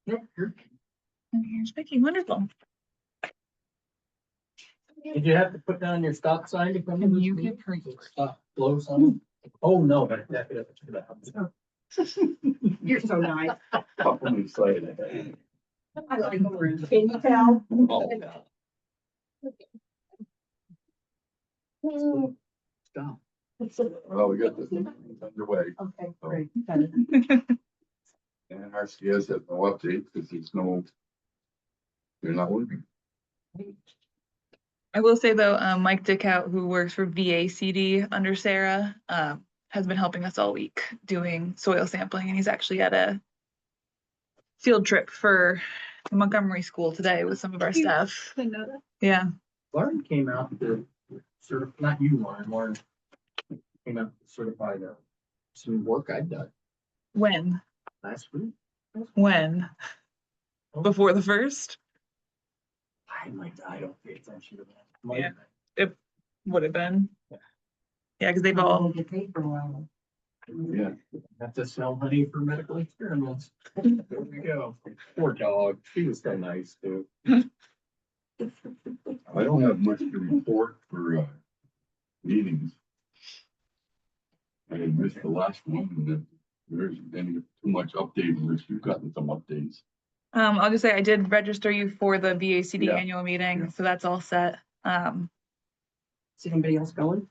Yep. And here's Vicky. Wonderful. Did you have to put down your stop sign to come in? Can you get her? Stop, blow sign? Oh, no, but that could have to do that. You're so nice. Couple weeks later. I like orange. Can you tell? Stop. Well, we got this underway. Okay, So, great. And RCS has no update because they're not working. I will say though, Mike Dickout, who works for VACD under Sarah, has been helping us all week doing soil sampling, and he's actually at a field trip for the Montgomery School today with some of our staff. I know that. Yeah. Lauren came out to not you, Lauren came out to certify some work I'd done When? last week. When? Before the first? I don't pay attention to that. Yeah. It would have been. Yeah. Yeah, because they've all. Get paid for a while. Yeah. Have to sell honey for medical experiments. There we go. Poor dog. She was so nice too. I don't have much to report for meetings. I had missed the last one, and then there's any too much update unless you've gotten some updates. I'll just say I did register you for the VACD Yeah. annual meeting, Yeah. so that's all set. Is anybody else going?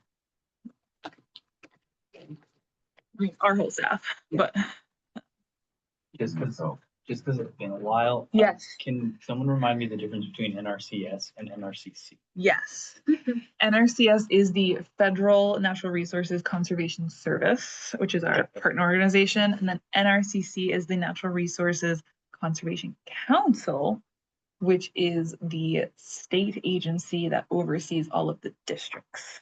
Our whole staff, but Just because it's been a while. yes, Can someone remind me the difference between NRCS and NRCC? yes. NRCS is the Federal Natural Resources Conservation Service, which is our partner organization, and then NRCC is the Natural Resources Conservation Council, which is the state agency that oversees all of the districts.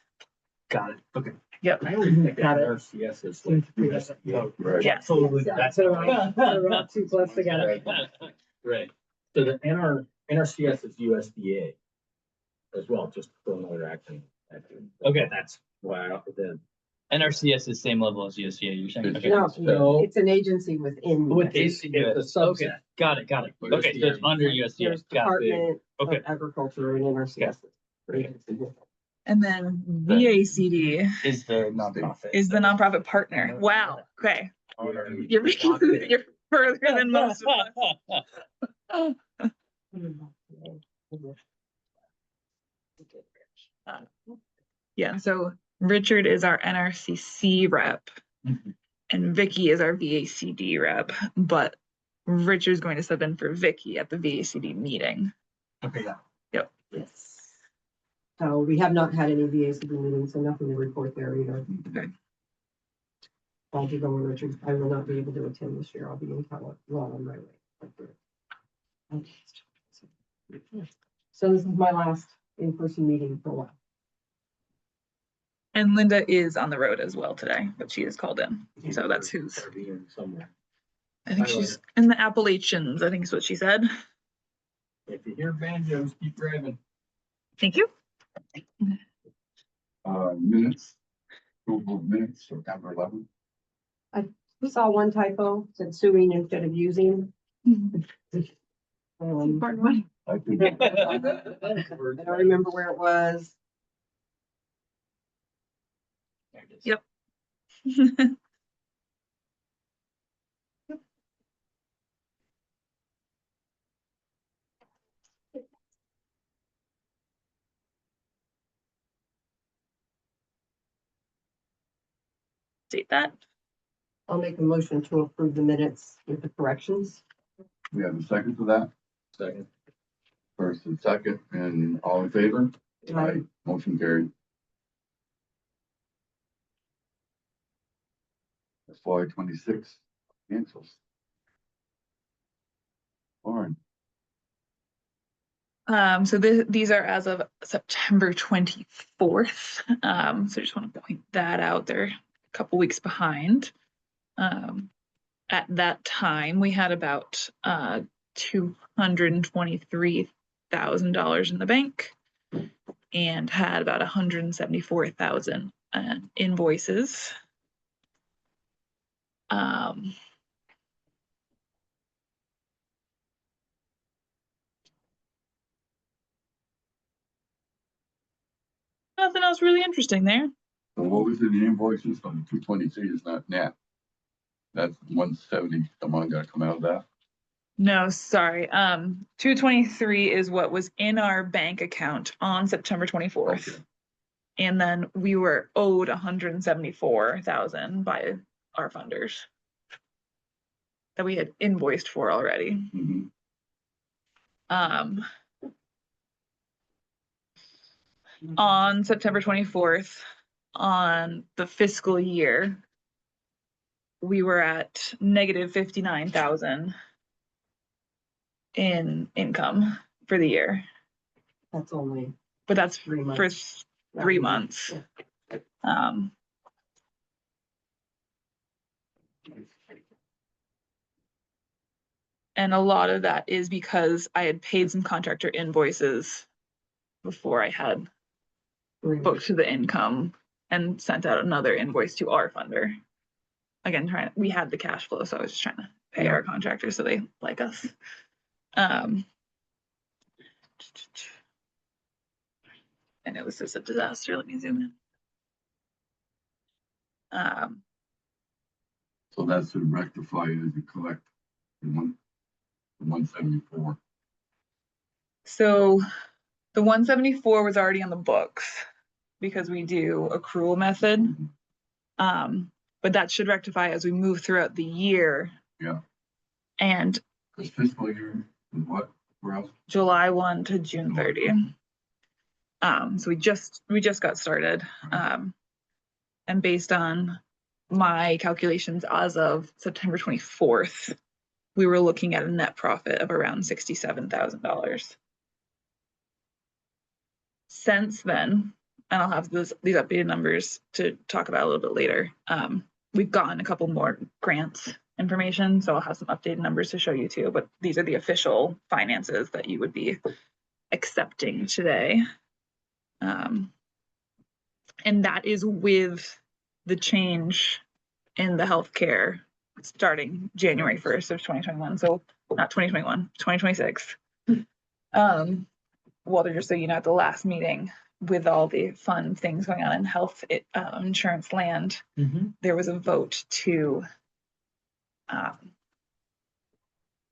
Got it. Okay. Yep. I always think that RCS is like USDA. Right. Yeah. Absolutely. That's Around too close together. right. So the NRCS is USDA as well, just for another action. Okay. That's why the. NRCS is same level as USDA. You're saying? Okay. No, it's an agency within. It's a Okay. subset. Got it. Okay. So it's under USDA. There's Got it. Department of Okay. Agriculture and NRCS. And then VACD Is the nonprofit. is the nonprofit partner. Wow. Okay. You're you're further than most of us. Yeah, so Richard is our NRCC rep and Vicky is our VACD rep, but Richard's going to step in for Vicky at the VACD meeting. Okay. Yeah. Yep. Yes. So we have not had any VACD meetings, so nothing to report there either. Okay. I'll be going, Richard. I will not be able to attend this year. I'll be in California. Well, on my way. So this is my last in-person meeting for a while. And Linda is on the road as well today, but she is called in. So that's who's, Somewhere. I think she's in the Appalachians, I think is what she said. If you hear banjos, keep driving. Thank you. Minutes, approval of minutes, September 11th. We saw one typo, said suing instead of using. I I think don't remember where it was. Yep. State that. I'll make a motion to approve the minutes with the corrections. we have a second for that. Second. First and second, and all in favor? Aye. Motion carried. FY 26 financials. Lauren, So these are as of September 24th. So I just want to point that out. They're a couple weeks behind. At that time, we had about $223,000 in the bank and had about 174,000 invoices. was really interesting there. So what was in the invoices on the 223 is not net? That's 170, someone gotta come out of that? No, sorry. 223 is what was in our bank account on September 24th. Okay. And then we were owed 174,000 by our funders that we had invoiced for already. Mhm. On September 24th, on the fiscal year, we were at negative 59,000 in income for the year, That's only but that's 3 for months. 3 months. And a lot of that is because I had paid some contractor invoices before I had booked the income and sent out another invoice to our funder. Again, we had the cash flow, so I was just trying to pay our contractors so they like us. And it was just a disaster. Let me zoom in. So that's to rectify as you collect the 174. So the 174 was already on the books because we do accrual method. But that should rectify as we move throughout the year. Yeah. And Because fiscal year is what, where else? July 1 to June 30. So we just got started. And based on my calculations as of September 24th, we were looking at a net profit of around $67,000. Since then, and I'll have these updated numbers to talk about a little bit later, we've gotten a couple more grants information, so I'll have some updated numbers to show you too, but these are the official finances that you would be accepting today. And that is with the change in the healthcare starting January 1st of 2021. So not 2021, 2026. Walter, just so you know, at the last meeting with all the fun things going on in health insurance land, there was a vote to,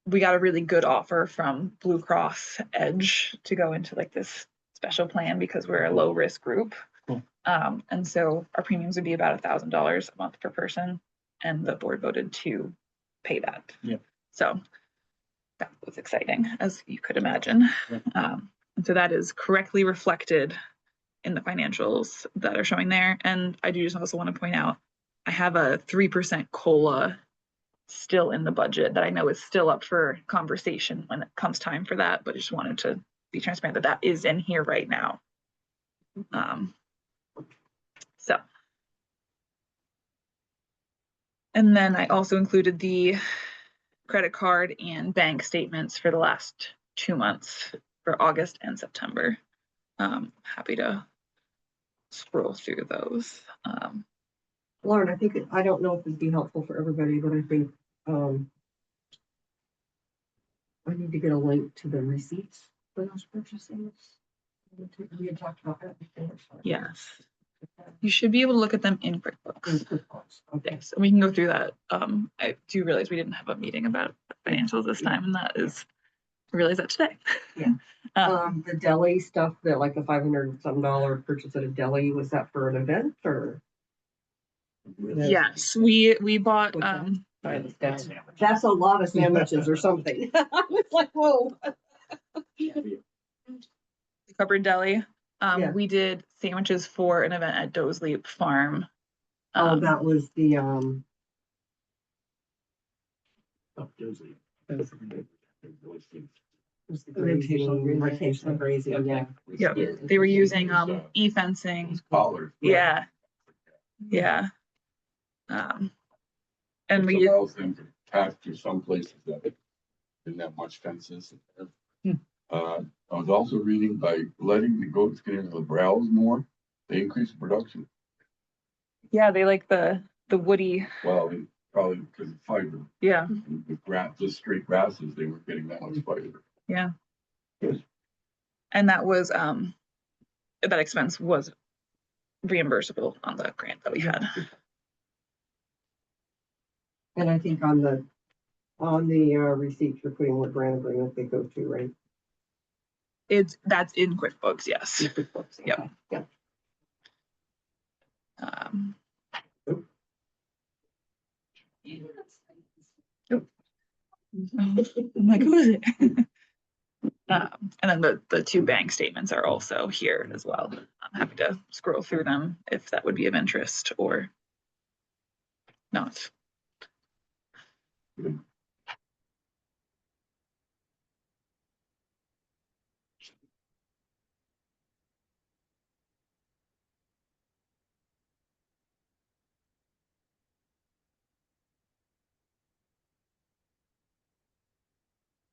we got a really good offer from Blue Cross Edge to go into like this special plan because we're a low risk group. Cool. And so our premiums would be about $1,000 a month per person, and the board voted to pay that. Yeah. So that was exciting, as you could imagine. Yeah. And so that is correctly reflected in the financials that are showing there. And I do just also want to point out, I have a 3% COLA still in the budget that I know is still up for conversation when it comes time for that, but I just wanted to be transparent that that is in here right now. So, and then I also included the credit card and bank statements for the last 2 months for August and September. Happy to scroll through those. Lauren, I don't know if it'd be helpful for everybody, but I think, I need to get a link to the receipts for those purchases. We had talked about that before. So Yes, you should be able to look at them in QuickBooks. Okay. Yes, and we can go through that. I do realize we didn't have a meeting about financials this time, and that is, I realized that today. Yeah. The deli stuff, that like a $500 some purchase at a deli, was that for an event or? Yes, we bought, That's a lot of sandwiches or something. I was like, whoa. Cupboard Deli. Yeah. We did sandwiches for an event at Doe's Leap Farm. Oh, that was the, rotational grazing, yeah. Yeah, they were using e-fencing. Collars. Yeah. Yeah. And Which we, allows them to pass through some places that didn't have much fences. I was also reading by letting the goats get into the browse more, they increase production. yeah, they like the woody, Well, probably because of fiber. yeah, With grass, just straight grasses, they weren't getting that much fiber. yeah. And that was, that expense was reimbursable on the grant that we had. And I think on the receipts, you're putting what grant agreement they go to, right? That's in QuickBooks, yes. QuickBooks, Yep. okay, yeah. I'm like, who is it? And then the two bank statements are also here as well. I'm happy to scroll through them if that would be of interest or not.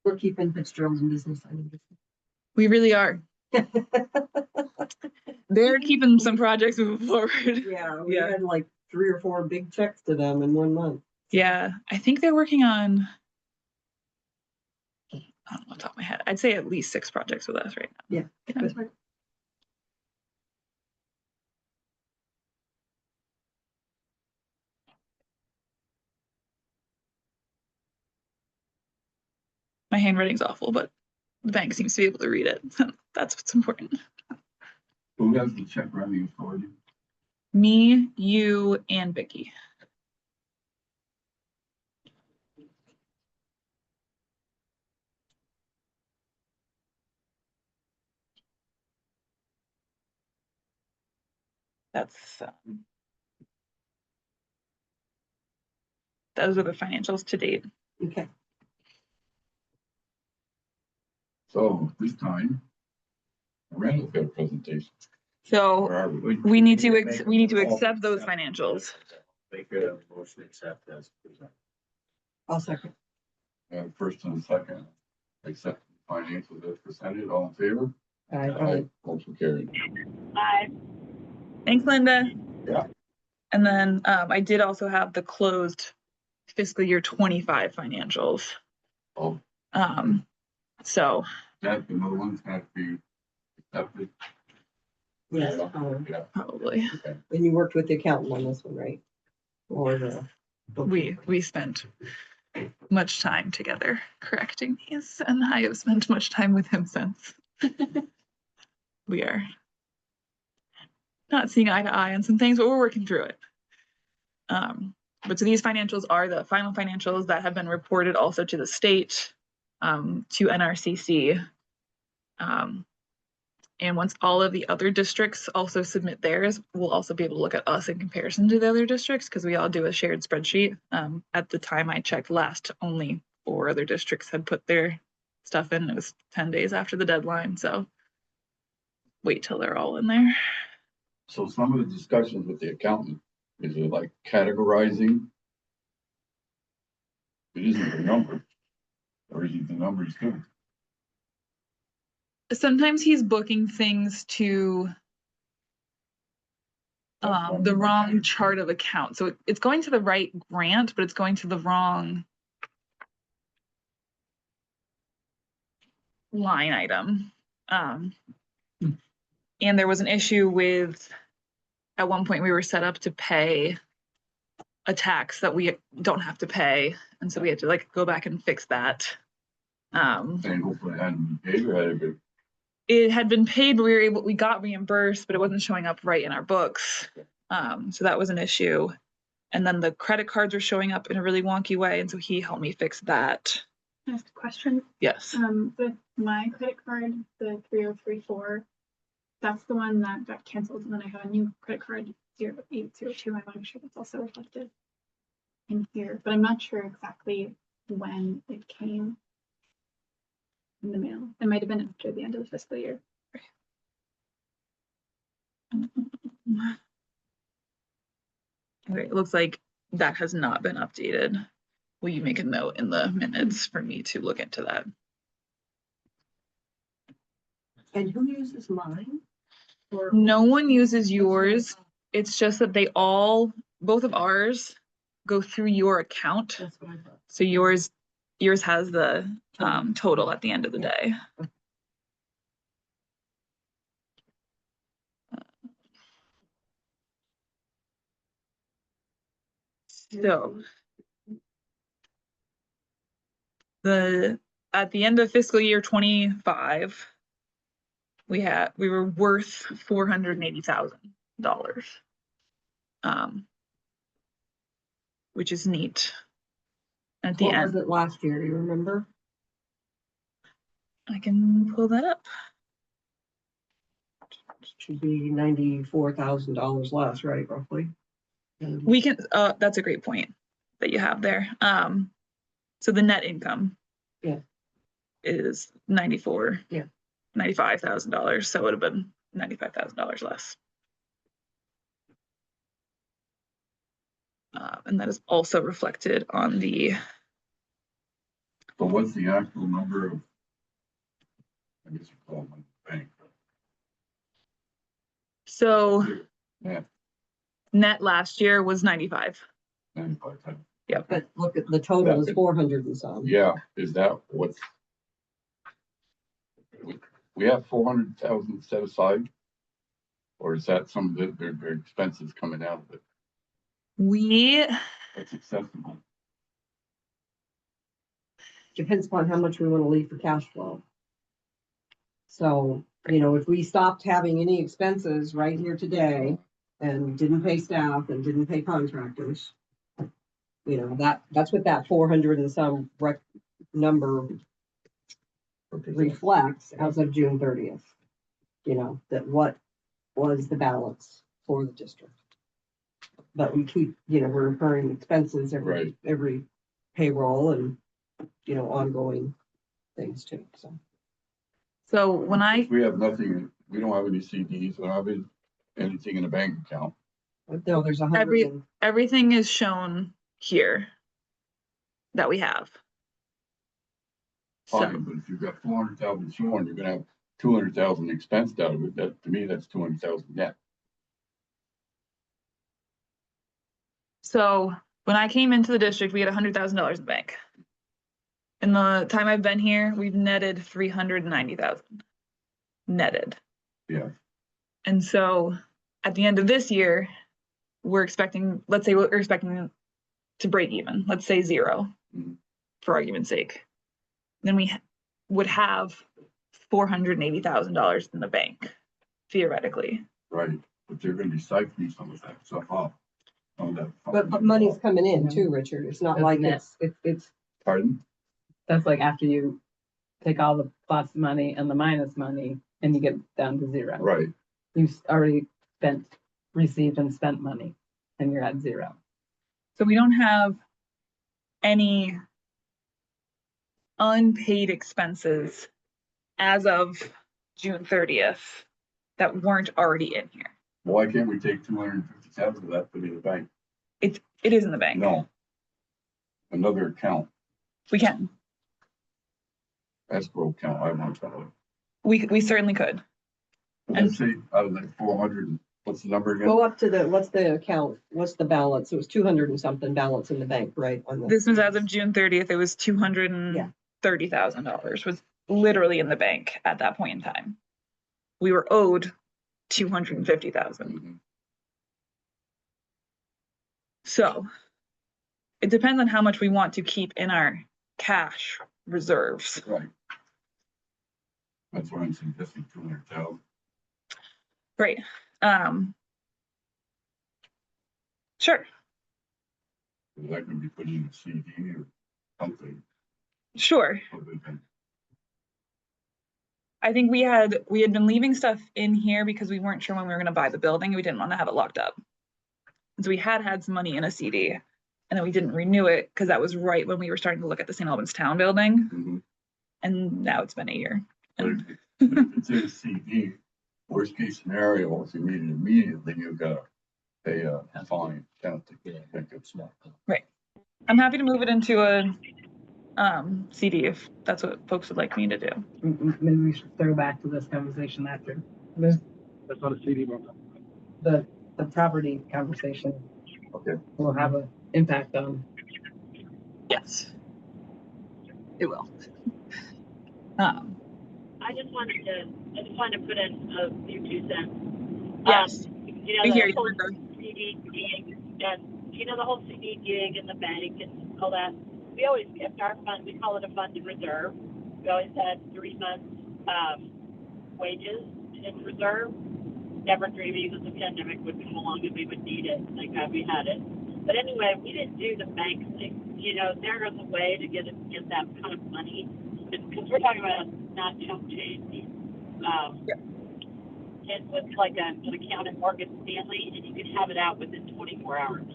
We're keeping Fitzgerald in business. We really are. They're keeping some projects moving forward. Yeah, we Yeah. had like 3 or 4 big checks to them in 1 month. Yeah, I think they're working on, I don't know off the top of my head, I'd say at least 6 projects with us right now. Yeah. Yeah. My handwriting's awful, but the bank seems to be able to read it. That's what's important. Who has the check writing authority? Me, you, and Vicky. That's those are the financials to date. Okay. So this time, Randall's got a presentation. So Where are we? we need to accept those financials. Make a motion to accept as presented. I'll second. First and second, accept the financials as presented, all in favor? Aye. Motion carried. Thanks, Linda. Yeah. And then I did also have the closed fiscal year 25 financials. Oh, So that, another one's had to be accepted. Yes. Yeah, probably okay. And you worked with the accountant on this one, right? Or the. we spent much time together correcting these, and I have spent much time with him since. We are not seeing eye to eye on some things, but we're working through it. But so these financials are the final financials that have been reported also to the state, to NRCC. And once all of the other districts also submit theirs, we'll also be able to look at us in comparison to the other districts because we all do a shared spreadsheet. At the time I checked last, only 4 other districts had put their stuff in. It was 10 days after the deadline, so wait till they're all in there. So some of the discussions with the accountant, is it like categorizing? It isn't the number, or is it the numbers too? Sometimes he's booking things to the wrong chart of account. So it's going to the right grant, but it's going to the wrong line item. And there was an issue with, at one point we were set up to pay a tax that we don't have to pay. And so we had to like go back and fix that. And hopefully it hadn't been paid or had it been. It had been paid, but we got reimbursed, but it wasn't showing up right in our books. So that was an issue. And then the credit cards were showing up in a really wonky way. And so he helped me fix that. Can I ask a question? Yes. With my credit card, the 3034, that's the one that got canceled. And then I have a new credit card, 0802. I want to make sure that's also reflected in here, but I'm not sure exactly when it came in the mail. It might have been after the end of the fiscal year. Okay, it looks like that has not been updated. Will you make a note in the minutes for me to look into that? And who uses mine? Or No one uses yours. It's just that they all, both of ours go through your account. That's what I thought. So yours has the total at the end of the day. So at the end of fiscal year 25, we were worth $480,000. Which is neat. At the What was end, it last year, you remember? I can pull that up. Should be $94,000 less, right, roughly? We can, that's a great point that you have there. So the net income. Yeah. Is $95,000. So it would have been $95,000 less. And that is also reflected on the. But what's the actual number of, I guess you call them bank? So Yeah, net last year was 95. 95. But look at the total is That- 400 and some. Yeah, is that what's? We have 400,000 set aside? Or is that some of their expenses coming out of it? That's accessible. Depends upon how much we want to leave for cash flow. So, you know, if we stopped having any expenses right here today and didn't pay staff and didn't pay contractors, you know, that's what that 400 and some number reflects as of June 30th. You know, that what was the balance for the district. But we keep, you know, we're incurring expenses Right. every payroll and, you know, ongoing things too, so. So when We have nothing, we don't have any CDs, we don't have anything in a bank account. No, there's 100 everything is shown here that we have. So Fine, but if you've got 400,000 shown, you're gonna have 200,000 expensed out of it. That, to me, that's 200,000 net. So when I came into the district, we had $100,000 in the bank. In the time I've been here, we've netted 390,000. Netted. Yeah. And so at the end of this year, we're expecting, let's say we're expecting to break even, let's say zero, for argument's sake. Then we would have $480,000 in the bank, theoretically. Right, but they're gonna be siphoning some of that stuff off. but money's coming in too, Richard. It's not That's like net. it's, Pardon? That's like after you take all the plus money and the minus money and you get down to zero. Right, You've already received and spent money and you're at zero. So we don't have any unpaid expenses as of June 30th that weren't already in here. why can't we take 250,000 of that, put it in the bank? It is in the bank. No. Another account, We can. escrow account, I want to. We certainly could. Let's say out of that 400, what's the number again? go up to what's the account, what's the balance? It was 200 and something balance in the bank, right? On the, This was as of June 30th. It was $230,000 was literally in the bank at that point in time. We were owed $250,000. Mhm. So it depends on how much we want to keep in our cash reserves. Right. That's why I'm suggesting 200,000. Right. Sure. That can be put in a CD or something. Sure. Other than- I think we had been leaving stuff in here because we weren't sure when we were going to buy the building. We didn't want to have it locked up. And so we had some money in a CD, and then we didn't renew it because that was right when we were starting to look at the St. Albans town building. Mhm. And now it's been a year. But if it's in a CD, worst case scenario, if you need it immediately, you've got to pay a fine. Penalty. I think it's not. I'm happy to move it into a CD if that's what folks would like me to do. Maybe we should throw back to this conversation after. That's not a CD, but The property conversation Okay. will have an impact on. Yes. It will. I just wanted to put in a few 2 cents. Yes. You know, We hear the you, whole Linda. CD being at you know, the whole CD gig and the bank and all that, we always kept our fund, we call it a fund in reserve. We always had 3 months, wages in reserve. Never dreaming that the pandemic would come along and we would need it. Thank God we had it. But anyway, we didn't do the bank thing. You know, there is a way to get that kind of money, because we're talking about not chump change. It was like an account at Morgan Stanley, and you could have it out within 24 hours,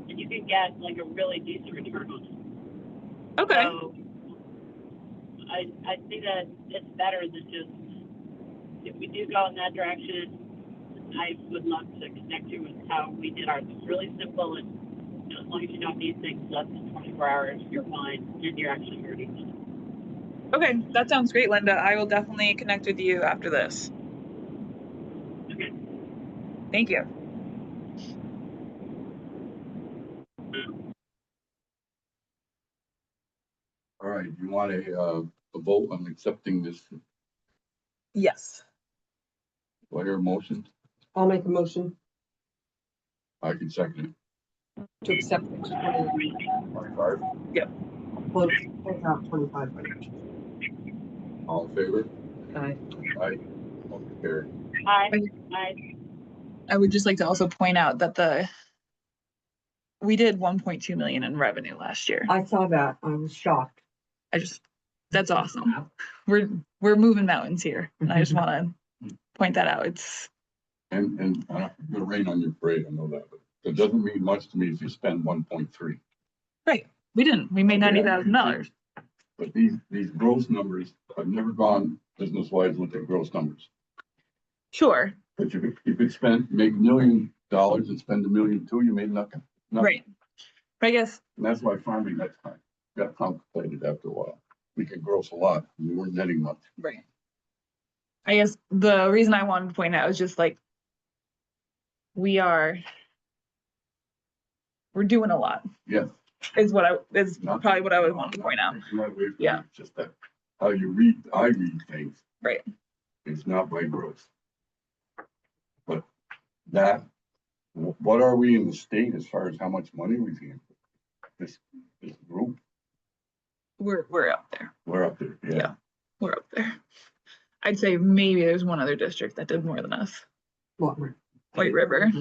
and you can get like a really decent return on it. Okay. So I think that it's better than just, if we do go in that direction, I would love to connect you with how we did ours. It's really simple, and you know, as long as you don't need things less than 24 hours, you're fine, and you're actually earning money. Okay, that sounds great, Linda. I will definitely connect with you after this. Okay. Thank you. All right, you want a vote on accepting this, Yes. whatever motion? I'll make a motion I can second to accept the it. My card, take out 2500. all in favor? Aye. Aye. Motion carried. I would just like to also point out that we did 1.2 million in revenue last year. I saw that. I was shocked. That's awesome. We're moving mountains here, and I just want to point that out. It's And I'm not gonna rain on your parade, I know that, but it doesn't mean much to me if you spend 1.3. right. We didn't. We made $90,000. But these gross numbers, I've never gone business-wise with the gross numbers. Sure. But you could make $1 million and spend $1.2 million, you made nothing. Right. But I guess And that's why farming got complicated after a while. We could gross a lot, we weren't netting much. right. I guess the reason I wanted to point out is just like we're doing a lot. Yes. Is probably what I would want to point out. It's not way for Yeah. me, it's just that how I read things. Right. It's not by gross. But what are we in the state as far as how much money we get? This group, We're up there. we're up there, yeah. Yeah. We're up there. I'd say maybe there's one other district that did more than us. White River.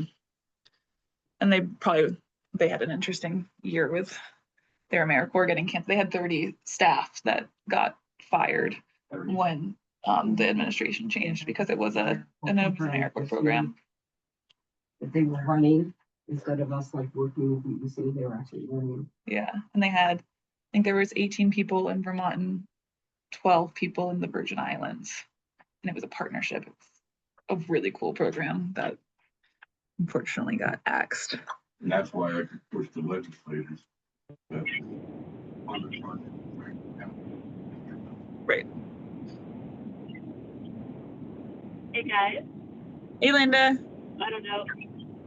And they had an interesting year with their AmeriCorps getting canceled. They had 30 staff that got fired when the administration changed because it was an AmeriCorps program. That they were running instead of us like working with BBC, they were actually running. Yeah, and I think there was 18 people in Vermont and 12 people in the Virgin Islands, and it was a partnership. It's a really cool program that unfortunately got axed. And that's why I could push the legislators. that on the front. Right. Hey guys, Hey, Linda. I don't know.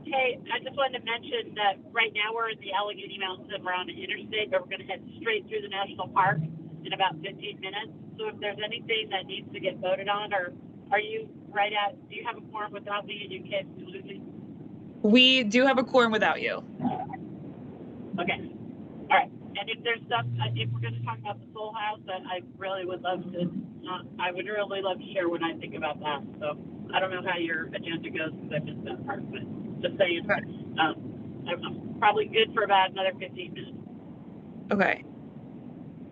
Hey, I just wanted to mention that right now we're in the Allegheny Mountains and we're on the interstate, but we're going to head straight through the national park in about 15 minutes. So if there's anything that needs to get voted on, or are you do you have a quorum without me and you can't include me? We do have a quorum without you. Okay. All right. And if there's stuff, if we're going to talk about the Soul House, I really would love to, I would really love to share what I think about that. So I don't know how your agenda goes because I missed that part, but just saying, I'm probably good for about another 15 minutes. Okay.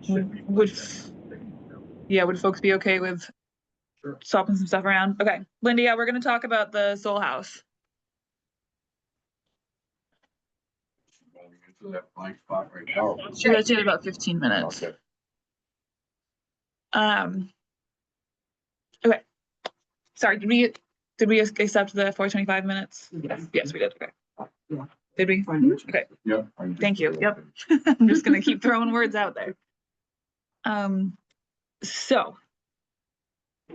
Should be Would fine. would folks be okay with Sure. swapping some stuff around? Okay. Linda, yeah, we're going to talk about the Soul House. Into that blank spot right now. Sure, that's in about 15 minutes. Okay. Okay. Sorry, did we accept the 425 minutes? Yes, we did. Okay. Yeah. Did we? Fine. Okay. Yep. Thank you. Yep. I'm just gonna keep throwing words out there. So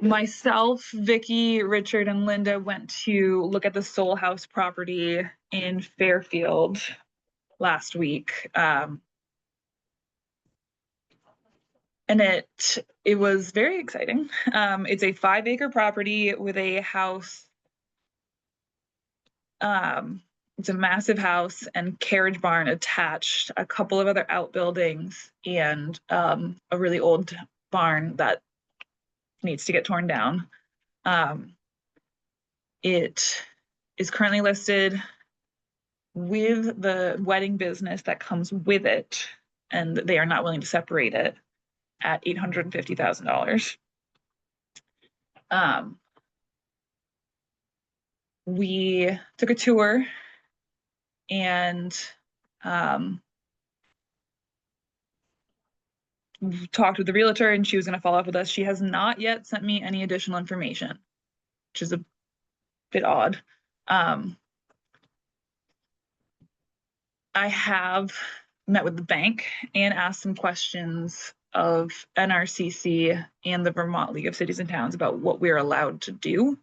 myself, Vicky, Richard, and Linda went to look at the Soul House property in Fairfield last week. And it was very exciting. It's a 5-acre property with a house it's a massive house and carriage barn attached, a couple of other outbuildings, and a really old barn that needs to get torn down. It is currently listed with the wedding business that comes with it, and they are not willing to separate it at $850,000. We took a tour and talked with the realtor, and she was going to follow up with us. She has not yet sent me any additional information, which is a bit odd. I have met with the bank and asked some questions of NRCC and the Vermont League of Cities and Towns about what we're allowed to do.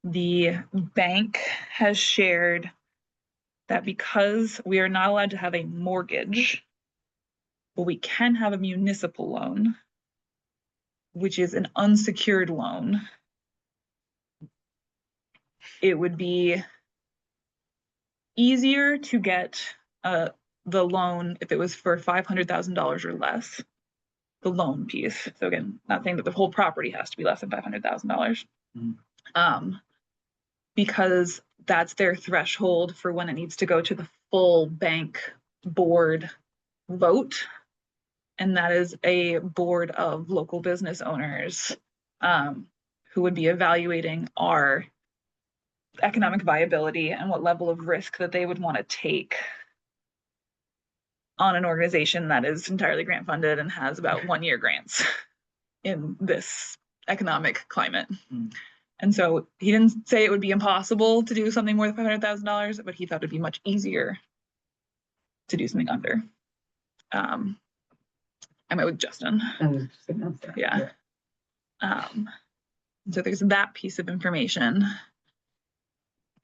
The bank has shared that because we are not allowed to have a mortgage, but we can have a municipal loan, which is an unsecured loan. It would be easier to get the loan if it was for $500,000 or less, the loan piece. So again, not saying that the whole property has to be less than $500,000. Because that's their threshold for when it needs to go to the full bank board vote. And that is a board of local business owners who would be evaluating our economic viability and what level of risk that they would want to take on an organization that is entirely grant funded and has about 1 year grants in this economic climate. And so he didn't say it would be impossible to do something more than $500,000, but he thought it'd be much easier to do something under. I met with Justin. Yeah. So there's that piece of information.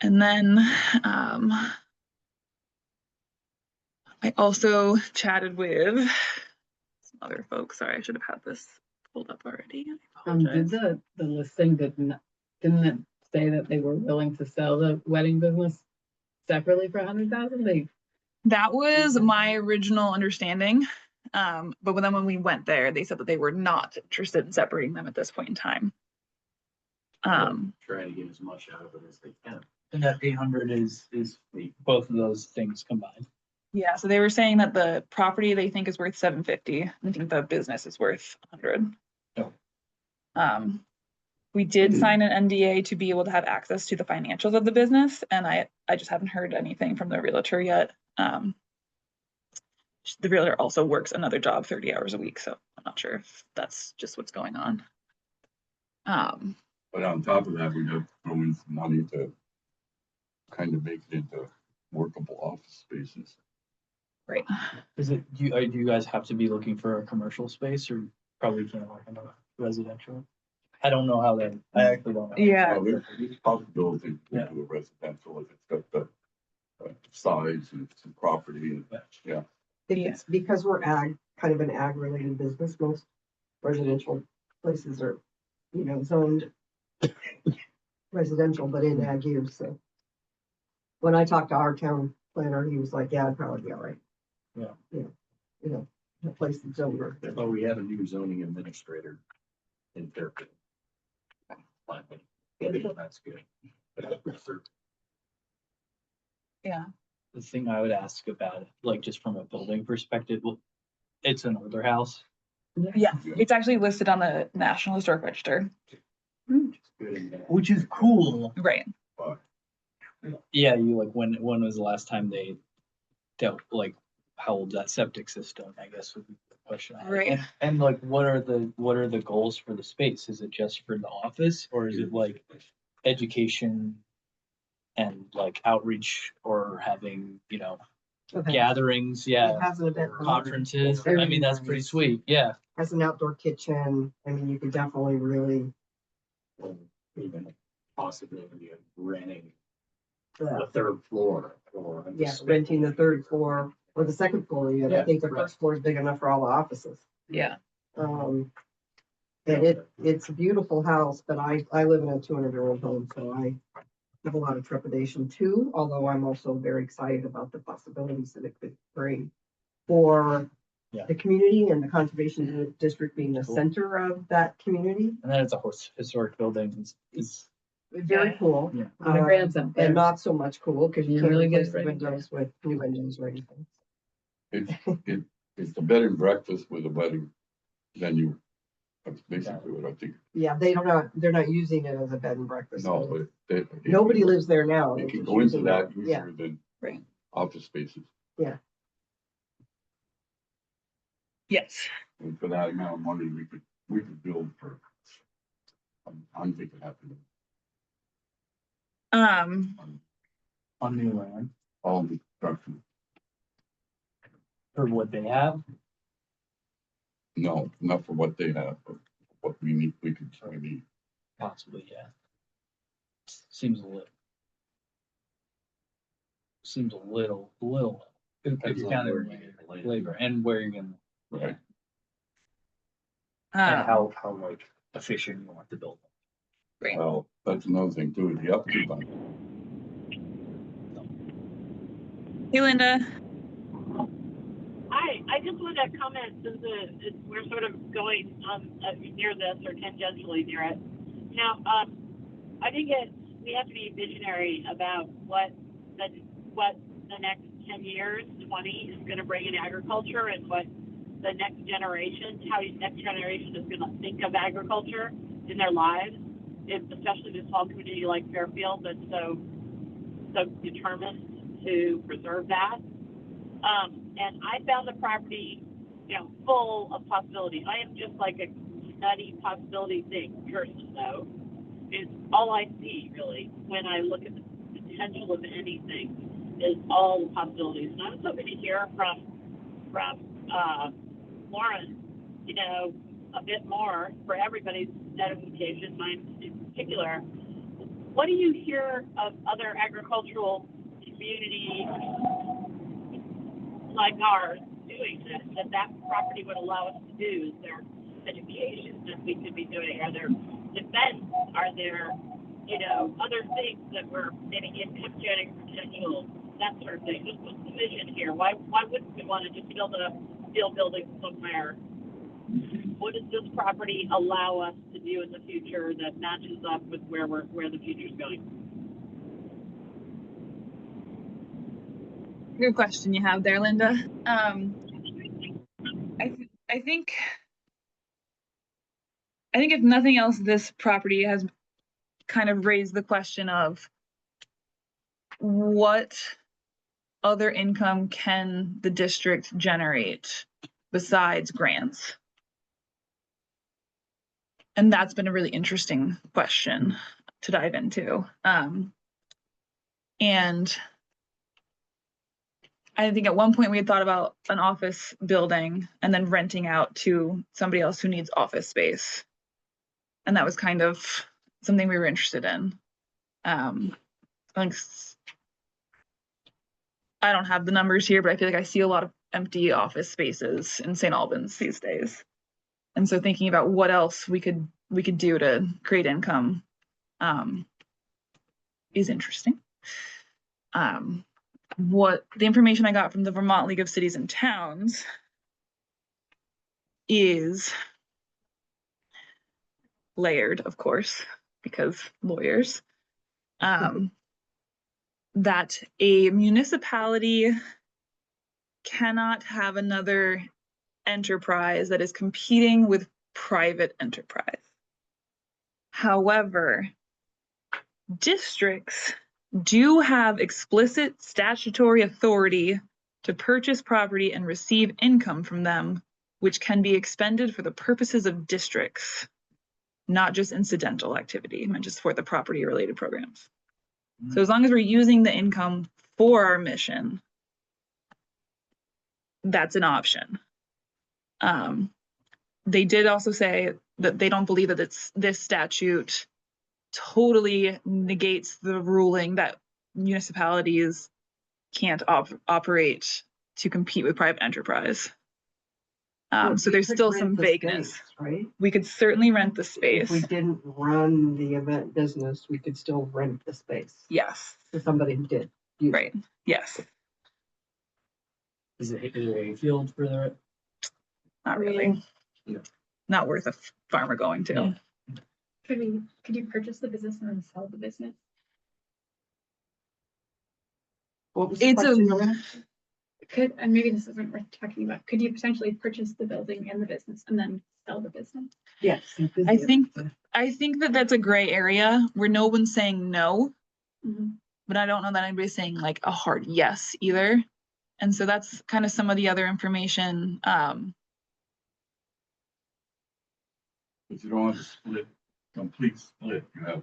And then I also chatted with some other folks. Sorry, I should have had this pulled up already. Did the listing didn't it say that they were willing to sell the wedding business separately for $100,000? That was my original understanding. But then when we went there, they said that they were not interested in separating them at this point in time. Trying to get as much out of it as they can. And that 800 is both of those things combined. Yeah, so they were saying that the property they think is worth 750. I think the business is worth 100. Oh. We did sign an NDA to be able to have access to the financials of the business, and I just haven't heard anything from the realtor yet. The realtor also works another job 30 hours a week, so I'm not sure if that's just what's going on. But on top of that, we got to throw in some money to kind of make it into workable office spaces. Right. Is it, do you guys have to be looking for a commercial space, or probably can't work in a residential? I don't know how that, I actually don't know. Yeah. Well, there's possibility to Yeah. do a residential if it's got the size and some property and, yeah. It's because we're kind of an ag related business. Most residential places are, zoned residential, but in ag use. So when I talked to our town planner, he was like, yeah, it'd probably be all right. Yeah. The place that's zoned. Oh, we have a new zoning administrator in Fairfield. That's good. Yeah. The thing I would ask about, like, just from a building perspective, well, it's an older house. Yeah, it's actually listed on the National Historic Register. Which is cool. Right. Yeah, you like, when was the last time they dealt, like, how old that septic system, I guess would be the question. I had. Right. And like, what are the goals for the space? Is it just for the office, or is it like education and like outreach, or having, gatherings? Yeah. It has an event. Conferences. I mean, that's pretty sweet. Yeah. Has an outdoor kitchen. I mean, you could definitely really. Even possibility of renting The the third floor or. renting the third floor or the second floor. Yeah, I think the first floor is big enough for all the offices. Yeah. And it's a beautiful house, but I live in a 200-year-old home, so have a lot of trepidation too, although I'm also very excited about the possibilities that it could bring for Yeah. the community and the conservation district being the Cool. center of that community. And then it's a historic building. It's Very Yeah. cool. Yeah. The grants up there. And not so much cool because you You can't really replace get the it right. windows with new windows or anything. It's a bed and breakfast with a wedding venue. That's basically what I think. Yeah, they're not using it as a bed and breakfast. No, but Nobody lives there now. They They're can just go into using that it. Yeah, easier than Right. office spaces. Yes. And for that amount of money, we could build for, I'm thinking happy, on new land all the construction. for what they have. No, not for what they have, but what we need, we need. Possibly, yeah. Seems a little. Seems a little. It's kind of labor and where you're gonna, Right. and how like efficient you want to build. Right. Well, that's another thing too, the upkeep on it. Hey, Linda. Hi, I just wanted to comment since we're sort of going near this or tangentially near it. Now, I think we have to be visionary about what the next 10 years, 20 is going to bring in agriculture and what the next generation, how the next generation is going to think of agriculture in their lives, especially this small community like Fairfield that's so determined to preserve that. And I found the property, full of possibilities. I am just like a nutty possibility thing person, though. It's all I see really when I look at the potential of anything is all the possibilities. And I'm hoping to hear from Lauren, a bit more for everybody's edification, mine in particular. What do you hear of other agricultural communities like ours doing that property would allow us to do? Is there education that we could be doing? Are there defense? Are there, other things that we're maybe income generating potential, that sort of thing? Just what's the vision here? Why wouldn't we want to just build a steel building somewhere? What does this property allow us to do in the future that matches up with where the future's going? Good question you have there, Linda. I think if nothing else, this property has kind of raised the question of what other income can the district generate besides grants? And that's been a really interesting question to dive into. And I think at one point we had thought about an office building and then renting out to somebody else who needs office space. And that was kind of something we were interested in. I don't have the numbers here, but I feel like I see a lot of empty office spaces in St. Albans these days. And so thinking about what else we could do to create income is interesting. What the information I got from the Vermont League of Cities and Towns is layered, of course, because lawyers, that a municipality cannot have another enterprise that is competing with private enterprise. However, districts do have explicit statutory authority to purchase property and receive income from them, which can be expended for the purposes of districts, not just incidental activity, not just for the property related programs. So as long as we're using the income for our mission, that's an option. They did also say that they don't believe that this statute totally negates the ruling that municipalities can't operate to compete with private enterprise. So We there's could still rent some the vagueness. space, right? We could certainly rent the If we space. didn't run the event business, we could still rent the space Yes, to somebody who did. use it. right, yes, Is it a field for the? not really. Yeah. Not worth a farmer going to. Yeah. Could you purchase the business and then sell the business? What was the It's question? a, Lorena? Could, and maybe this isn't worth talking about, could you potentially purchase the building and the business and then sell the business? Yes. I think that that's a gray area where no one's saying no, Mhm. but I don't know that anybody's saying like a hard yes either. And so that's kind of some of the other information. But you don't have a split, complete split. You have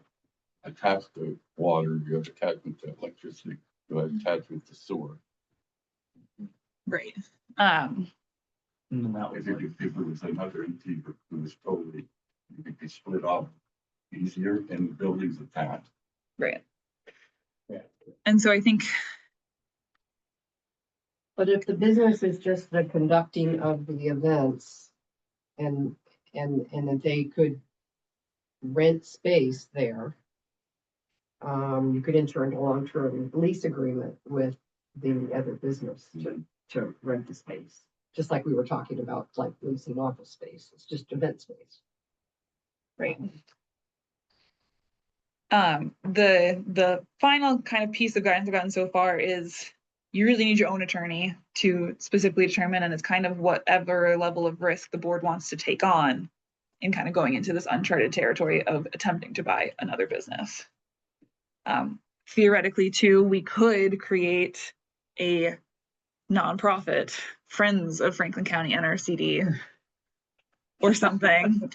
attached to water, you have attachment to electricity, you have attachment to sewer. Right. And then that was like, If it was another entity, it was totally, you could be split off easier and the buildings attached. Right. yeah. And so I think, But if the business is just the conducting of the events and that they could rent space there, you could enter into a long-term lease agreement with the other business to rent the space. Just like we were talking about, like leasing office space. It's just event space. right. The final kind of piece of guidance I've gotten so far is you really need your own attorney to specifically determine, and it's kind of whatever level of risk the board wants to take on in kind of going into this uncharted territory of attempting to buy another business. Theoretically too, we could create a nonprofit, Friends of Franklin County NRCD or something.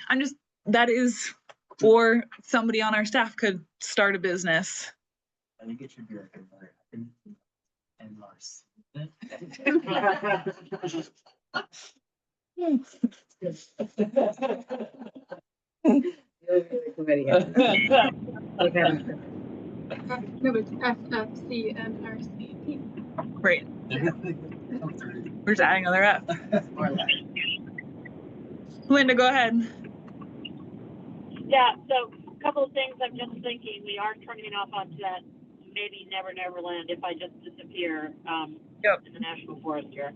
That is, or somebody on our staff could start a business. I think it should be like another NRC. No, but it's FCNRCD. Right. We're just adding another F. Linda, go ahead. Yeah, so a couple of things I'm just thinking, we are turning off onto that maybe never land if I just disappear, Yep. in the national forest here.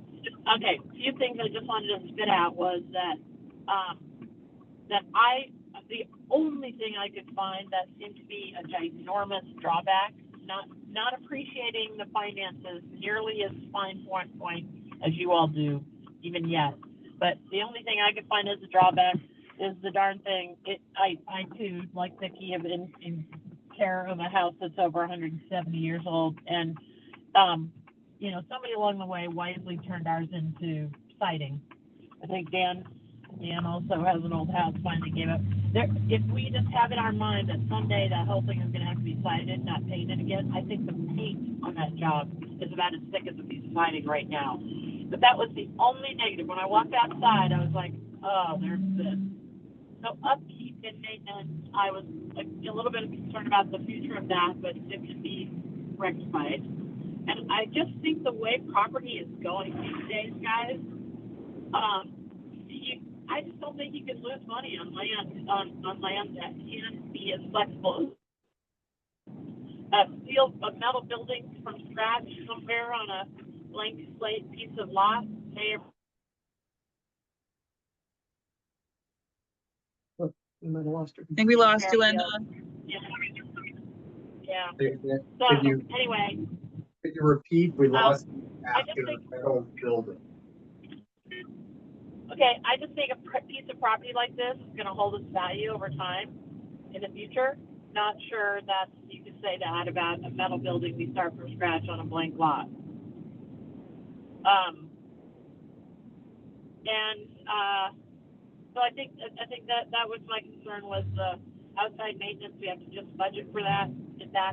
Okay, a few things I just wanted to spit out was that, the only thing I could find that seemed to be a ginormous drawback, not appreciating the finances nearly as fine point as you all do even yet. But the only thing I could find as a drawback is the darn thing. I too, like Vicki, have been in care of a house that's over 170 years old, and somebody along the way wisely turned ours into siding. I think Dan also has an old house, finally gave up. If we just have in our mind that someday that whole thing is going to have to be sided, not painted again, I think the paint on that job is about as thick as a piece of siding right now. But that was the only negative. When I walked outside, I was like, oh, there's this. So upkeep and maintenance, I was a little bit concerned about the future of that, but it can be rectified. And I just think the way property is going these days, guys, I just don't think you can lose money on land that can be as flexible. A metal building from scratch somewhere on a blank slate piece of lot, We might have lost her. I think we lost you, Linda. Yeah. Could So you anyway, repeat? We lost I just after think- metal building. okay, I just think a piece of property like this is going to hold its value over time in the future. Not sure that you could say that about a metal building we start from scratch on a blank lot. So I think that was my concern was the outside maintenance. We have to just budget for that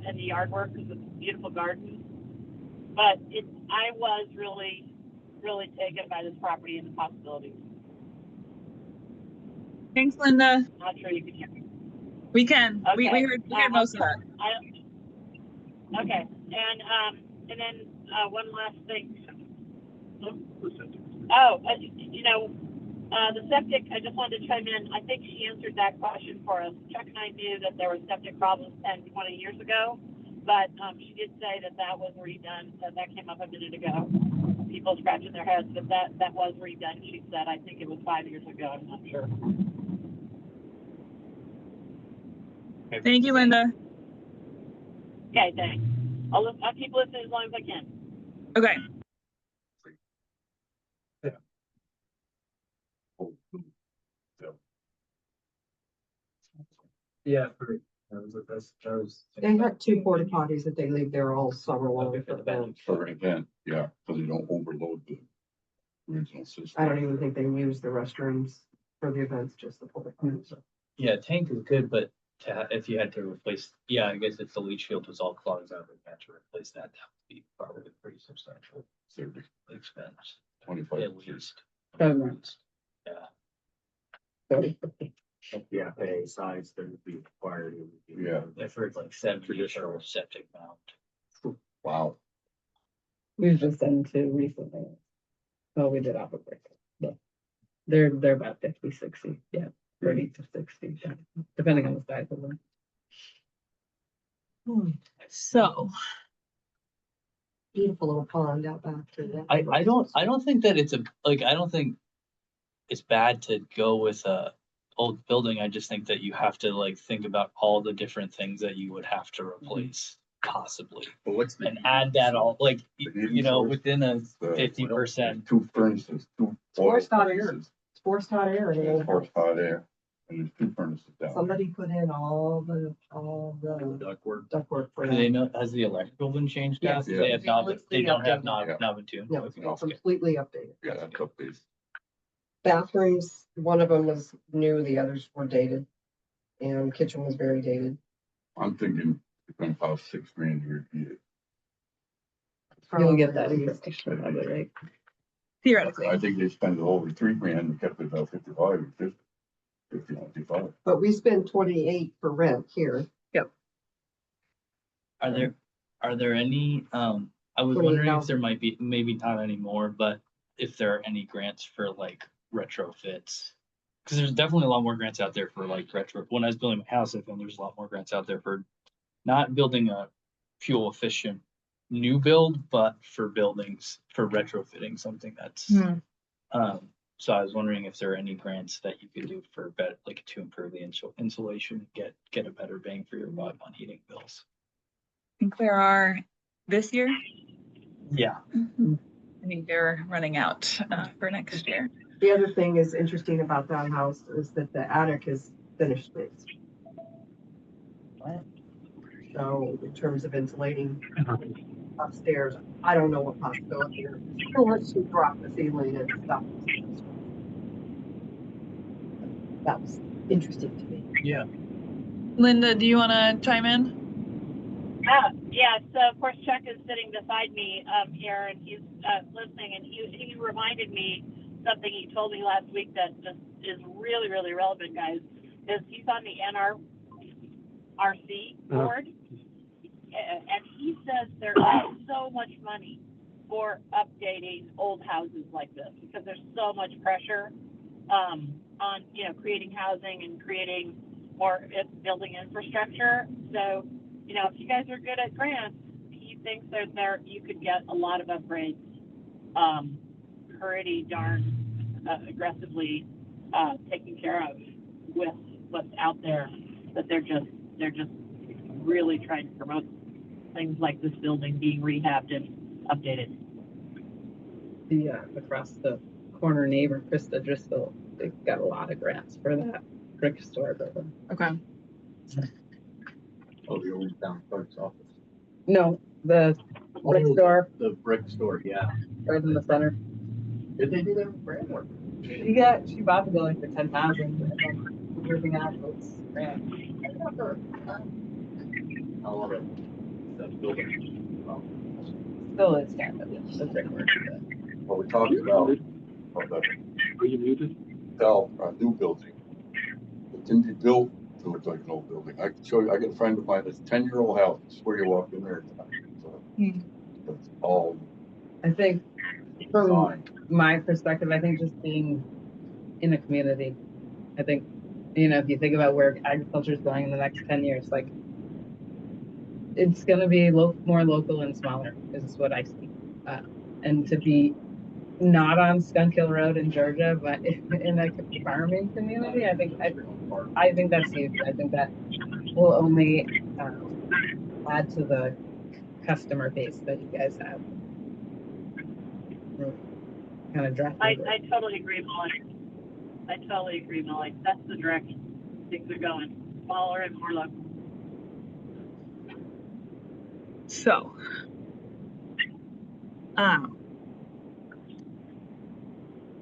and the yard work because it's a beautiful garden. But I was really, really taken by this property and the possibilities. Thanks, Linda. Not sure you can hear me. We can. We Okay. heard most of that. Okay, and then one last thing. Oh, The septic, I just wanted to chime in. I think she answered that question for us. Chuck and I knew that there were septic problems 10, 20 years ago, but she did say that that was redone. That came up a minute ago. People scratching their heads, but that was redone. She said, I think it was 5 years ago. I'm not sure. Thank you, Linda. Okay, thanks. I'll keep listening as long as I can. Okay. Yeah, that was. They had 2 porta potties that they leave there all summer long for the bench. For an event, yeah, so they don't overload the original system. I don't even think they use the restrooms for the events, just the porta potties. Yeah, tank is good, but if you had to replace, yeah, I guess if the leach field was all clogged up and you had to replace that, that would be probably a pretty substantial 30, expense. 25 At years. least. Yeah. Yeah, pay size that would be required. It would be- Yeah. I've heard like 70 Traditional. for a septic mount. Wow. We've just done 2 recently. Well, we did off a break. Yeah. They're about 50, 60, yeah, 30 to 60, yeah, depending on the size of them. So Beautiful little pond out back to that. I don't think that it's I don't think it's bad to go with a old building. I just think that you have to like think about all the different things that you would have to replace possibly But what's the? and add that all like, The heating you know, source? within a The- 50%. 2 furnaces, 2 Forced hot oil air. furnaces, Forced hot air. in the old forced house. hot air, and there's 2 furnaces down. Somebody put in all the Ductwork. ductwork for Do they that. know, has the electrical been changed now? Yes. 'Cause They have not, they don't have Yeah. not been tuned. No, Okay. it's been completely updated. Yeah, that's updated. Bathrooms, one of them was new, the others were dated. And kitchen was very dated. I'm thinking it's gonna cost $6,000 to repeat it. You'll get that Probably. information, probably, right? theoretically. I think they spent over $3,000 and kept it about 55 or 50, 55. But we spend 28 for rent here. Are there any, I was What do you wondering know? if there might be, maybe not anymore, but if there are any grants for like retrofits? Cause there's definitely a lot more grants out there for like retro, when I was building my house, I found there's a lot more grants out there for not building a fuel efficient new build, but for buildings, for retrofitting something that's, Hmm. so I was wondering if there are any grants that you could do for better, like to improve the insulation, get a better bang for your buck on heating bills. I think there are this year. Yeah. I think they're running out for next year. The other thing is interesting about that house is that the attic is finished space. So in terms of insulating upstairs, I don't know what possibility there is. Unless you drop the ceiling and stuff. That was interesting to me. Yeah. Linda, do you want to chime in? Yeah, so of course Chuck is sitting beside me here and he's listening, and he reminded me something he told me last week that just is really, really relevant, guys, is he's on the NRCRC board. And he says there is so much money for updating old houses like this because there's so much pressure on, you know, creating housing and creating more building infrastructure. So, you know, if you guys are good at grants, he thinks that you could get a lot of upgrades pretty darn aggressively taken care of with what's out there, that they're just really trying to promote things like this building being rehabbed and updated. The across the corner neighbor, Krista Driscoll, they got a lot of grants for that brick store building. Okay. Oh, the old town clerk's office. No, the brick store The brick store, yeah. right in the center. Did they do that in Brandon? She bought the building for 10,000 and then moving out was grant. I love it. That building. Still is kind of the brick work. Well, we talked about the Are you muted? new building. It can be built to look like an old building. I can show you, I got a friend of mine that's 10-year-old house, where you walk in there. So, it's all I think from fine. my perspective, I think just being in a community. I think, you know, if you think about where agriculture is going in the next 10 years, like it's going to be more local and smaller is what I see. And to be not on Skunk Hill Road in Georgia, but in a farming community, I think that's huge. I think that will only add to the customer base that you guys have. Kind of drastic. I totally agree, Molly. I totally agree, Molly. That's the direction things are going, smaller and more local. So, I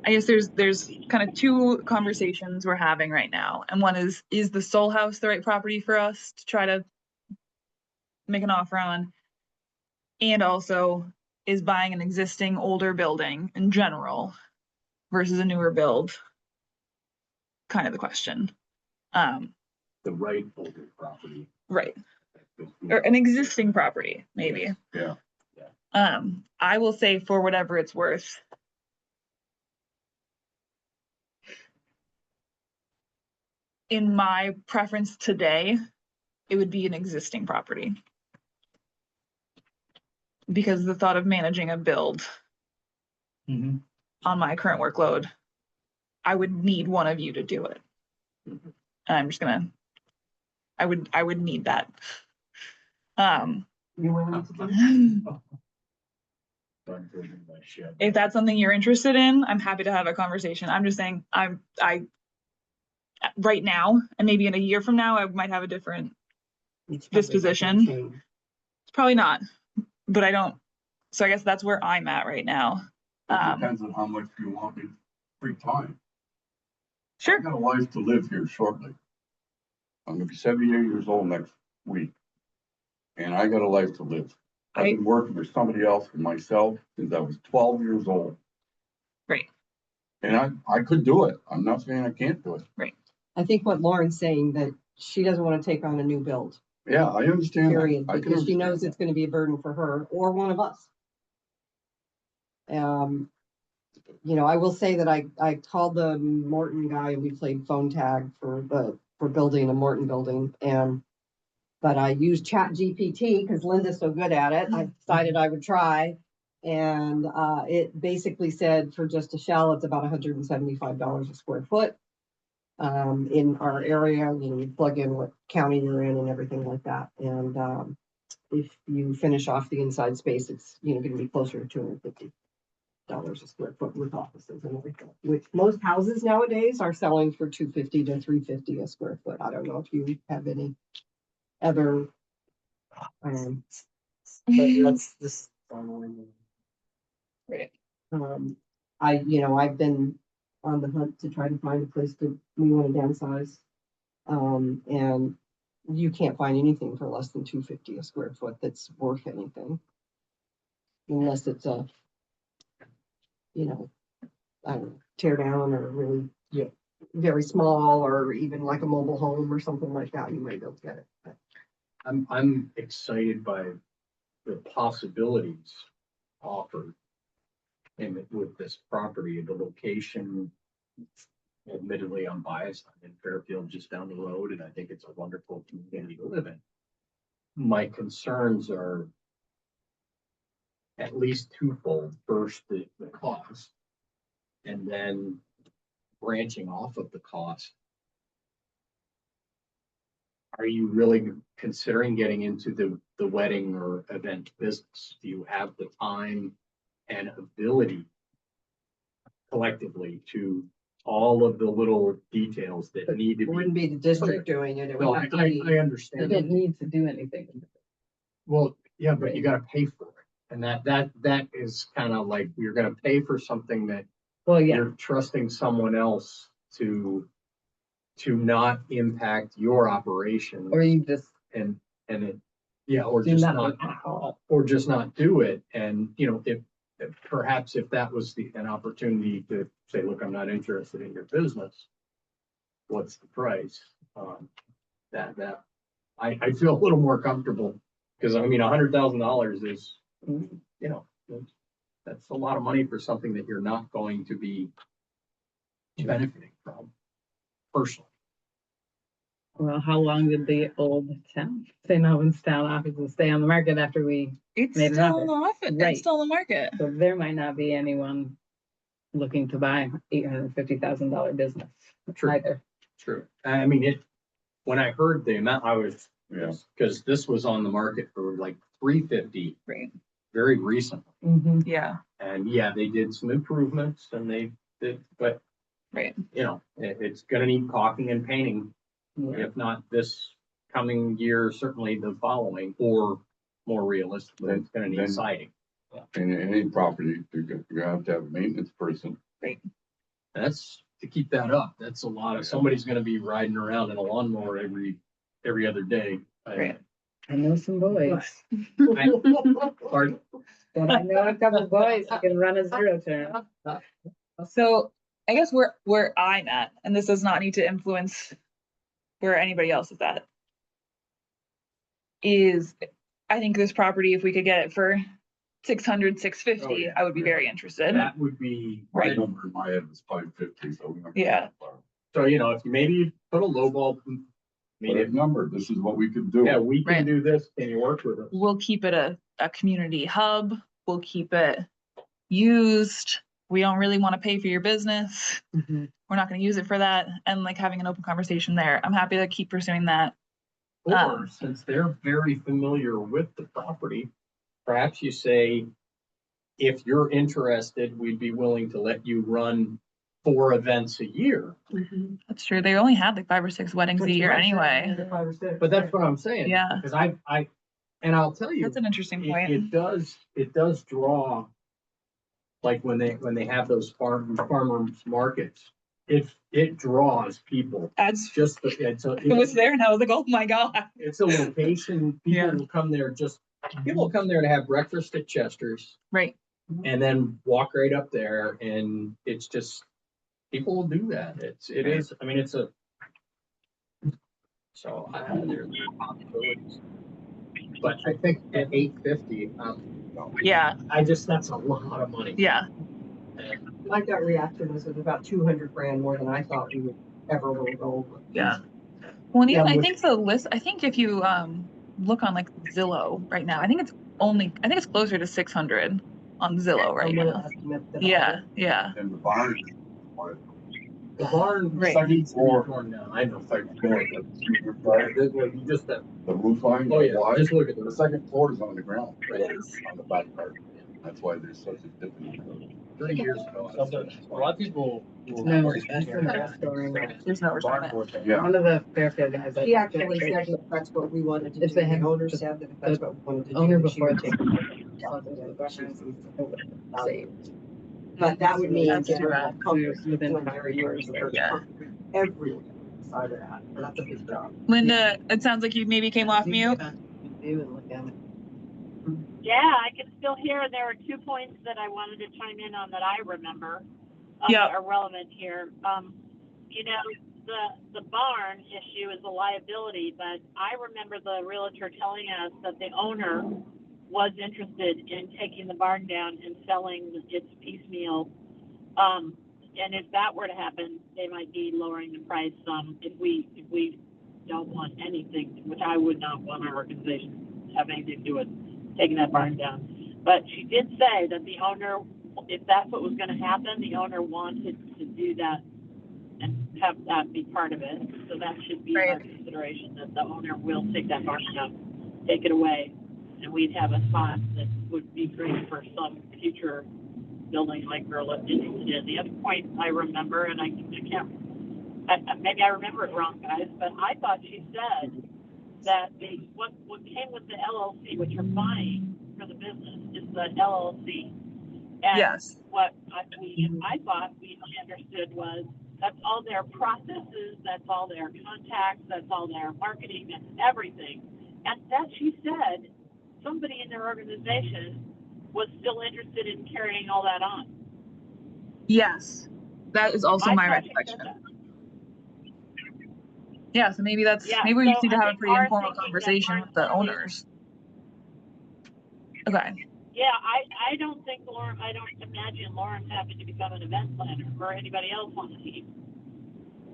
guess there's kind of two conversations we're having right now. And one is the Soul House the right property for us to try to make an offer on? And also, is buying an existing older building in general versus a newer build kind of the question? The right older property. Right. Or an existing property, maybe. Yeah. I will say for whatever it's worth, in my preference today, it would be an existing property. Because the thought of managing a build Mhm. on my current workload, I would need one of you to do it. And I'm just gonna, I would need that. You willing to do? Done building my shed. If that's something you're interested in, I'm happy to have a conversation. I'm just saying, I right now, and maybe in a year from now, I might have a different It's probably disposition. gonna change. It's probably not, but I don't. So I guess that's where I'm at right now. It depends on how much you want in free time. Sure. I've got a life to live here shortly. I'm gonna be 78 years old next week. And I got a life to live. I've been working for somebody else and myself since I was 12 years old. Right. And I could do it. I'm not saying I can't do it. I think what Lauren's saying, that she doesn't want to take on a new build, Yeah, I understand that. period, I can because she knows understand it's gonna be a burden for her or one of us. You know, I will say that I called the Morton guy and we played phone tag for building a Morton building, but I used Chat GPT because Linda's so good at it. I decided I would try. And it basically said for just a shell, it's about $175 a square foot. In our area, you know, you plug in what county you're in and everything like that. And if you finish off the inside space, it's, you know, gonna be closer to $250 a square foot with offices and everything, which most houses nowadays are selling for $250 to $350 a square foot. I don't know if you have any other. That's this. Right. I've been on the hunt to try to find a place to, we want to downsize. And you can't find anything for less than $250 a square foot that's worth anything. Unless it's a, you know, I don't know, tear down or really very small, or even like a mobile home or something like that, you might be able to get it. But I'm excited by the possibilities offered with this property, the location. Admittedly, I'm biased. I'm in Fairfield, just down the road, and I think it's a wonderful community to live in. My concerns are at least twofold. First, the cost, and then branching off of the cost. Are you really considering getting into the wedding or event business? Do you have the time and ability collectively to all of the little details that need to it wouldn't be? be the district doing it. It No, would I have to be. You understand. didn't need to do anything. Well, yeah, but you gotta pay for it. And that is kind of like, you're gonna pay for something that Well, yeah, you're trusting someone else to not impact your operation. or you just And it, yeah, or do just nothing not, at all. or just not do it. And, you know, if perhaps if that was an opportunity to say, look, I'm not interested in your business, what's the price? I feel a little more comfortable, because I mean, $100,000 is, you know, that's a lot of money for something that you're not going to be benefiting from personally. Well, how long did the old St. Albans town offices stay on the market after we, It's Made an still offer. on the market. Right. It's still on the market. so there might not be anyone looking to buy $850,000 business True. either. True. I mean, when I heard the amount, I was, Yeah. because this was on the market for like 350 Right. very recently. Yeah. And yeah, they did some improvements and they did, but Right. you know, it's gonna need caulking and painting, Yeah. if not this coming year, certainly the following, or more realistically, it's gonna need Then- siding. And any property, you have to have a maintenance person. That's, to keep that up, that's a lot of, somebody's gonna be riding around in a lawnmower every other day. Right. I know some boys, Pardon? but I know a couple boys who can run a zero turn. So I guess where I'm at, and this does not need to influence where anybody else is at, is I think this property, if we could get it for 600, 650, Oh, yeah. I would be very interested. That would be, My Right. number in my head was 550, so. we're not Yeah. that far. so you know, if you maybe put a low ball, I mean, But a if, number, this is what we could do. yeah, we can Right. do this, can you work with us? We'll keep it a community hub. We'll keep it used. We don't really want to pay for your business. Mhm. We're not going to use it for that. And like having an open conversation there. I'm happy to keep pursuing that. Or since they're very familiar with the property, perhaps you say, if you're interested, we'd be willing to let you run 4 events a year. That's true. They only had like 5 or 6 weddings a year anyway. But that's what I'm saying. Yeah. Because and I'll tell you, That's an interesting it point. does draw, like when they have those farmers markets, it draws people. Adds, Just, it was there and I was like, oh my God. it's a location, Yeah. people will come there to have breakfast at Chester's Right. and then walk right up there, and it's just, people will do that. It is, I mean, it's a. So there's possibilities. But I think at 850, Yeah. that's a lot of money. Yeah. My gut reaction was it was about 200 grand more than I thought we would ever really go over. Yeah. Well, and even Yeah, I which- think the list, I think if you look on like Zillow right now, I think it's closer to 600 on Zillow right From what now. estimate that I Yeah. did. Yeah. And the barn. The barn Right. needs to be torn down. I know. Second floor, You just, the roof line. oh yeah, wide. just look at The the. second floor is on the ground, It is. on the back part. That's why there's such a difference. 3 years ago. A lot of people. will- No, that's another story. There's no requirement. Yeah. One of the Fairfield guys. She actually said that that's what we wanted to do. If they had The owner the- said that if that's what we wanted to do. owner that she would before take. But that would mean. That's get too rid of bad. comfort Within zone 5 areas years. that are Yeah. everywhere inside of that. And that's a big job. Linda, it sounds like you maybe came off mute. View and look at it. Yeah, I can still hear, and there were 2 points that I wanted to chime in on that I remember. Yeah. That are relevant here. You know, the barn issue is a liability, but I remember the realtor telling us that the owner was interested in taking the barn down and selling its piecemeal. And if that were to happen, they might be lowering the price, if we don't want anything, which I would not want our organization to have anything to do with taking that barn down. But she did say that the owner, if that's what was gonna happen, the owner wanted to do that and have that be part of it. So that should be our Right. consideration, that the owner will take that barn down, take it away, and we'd have a spot that would be great for some future building like we're interested in. The other point I remember, and I can't, maybe I remember it wrong, guys, but I thought she said that what came with the LLC, what you're buying for the business, is the LLC. And Yes. what I thought we understood was that's all their processes, that's all their contacts, that's all their marketing, that's everything. And that she said somebody in their organization was still interested in carrying all that on. Yes. That is also I my thought she said recollection. that. Yeah, so maybe Yeah, maybe we just so need to I have a think pretty our informal thinking that conversation with the Barnes owners. Okay. Yeah, I don't think I don't imagine Lauren having to become an event planner or anybody else on the team.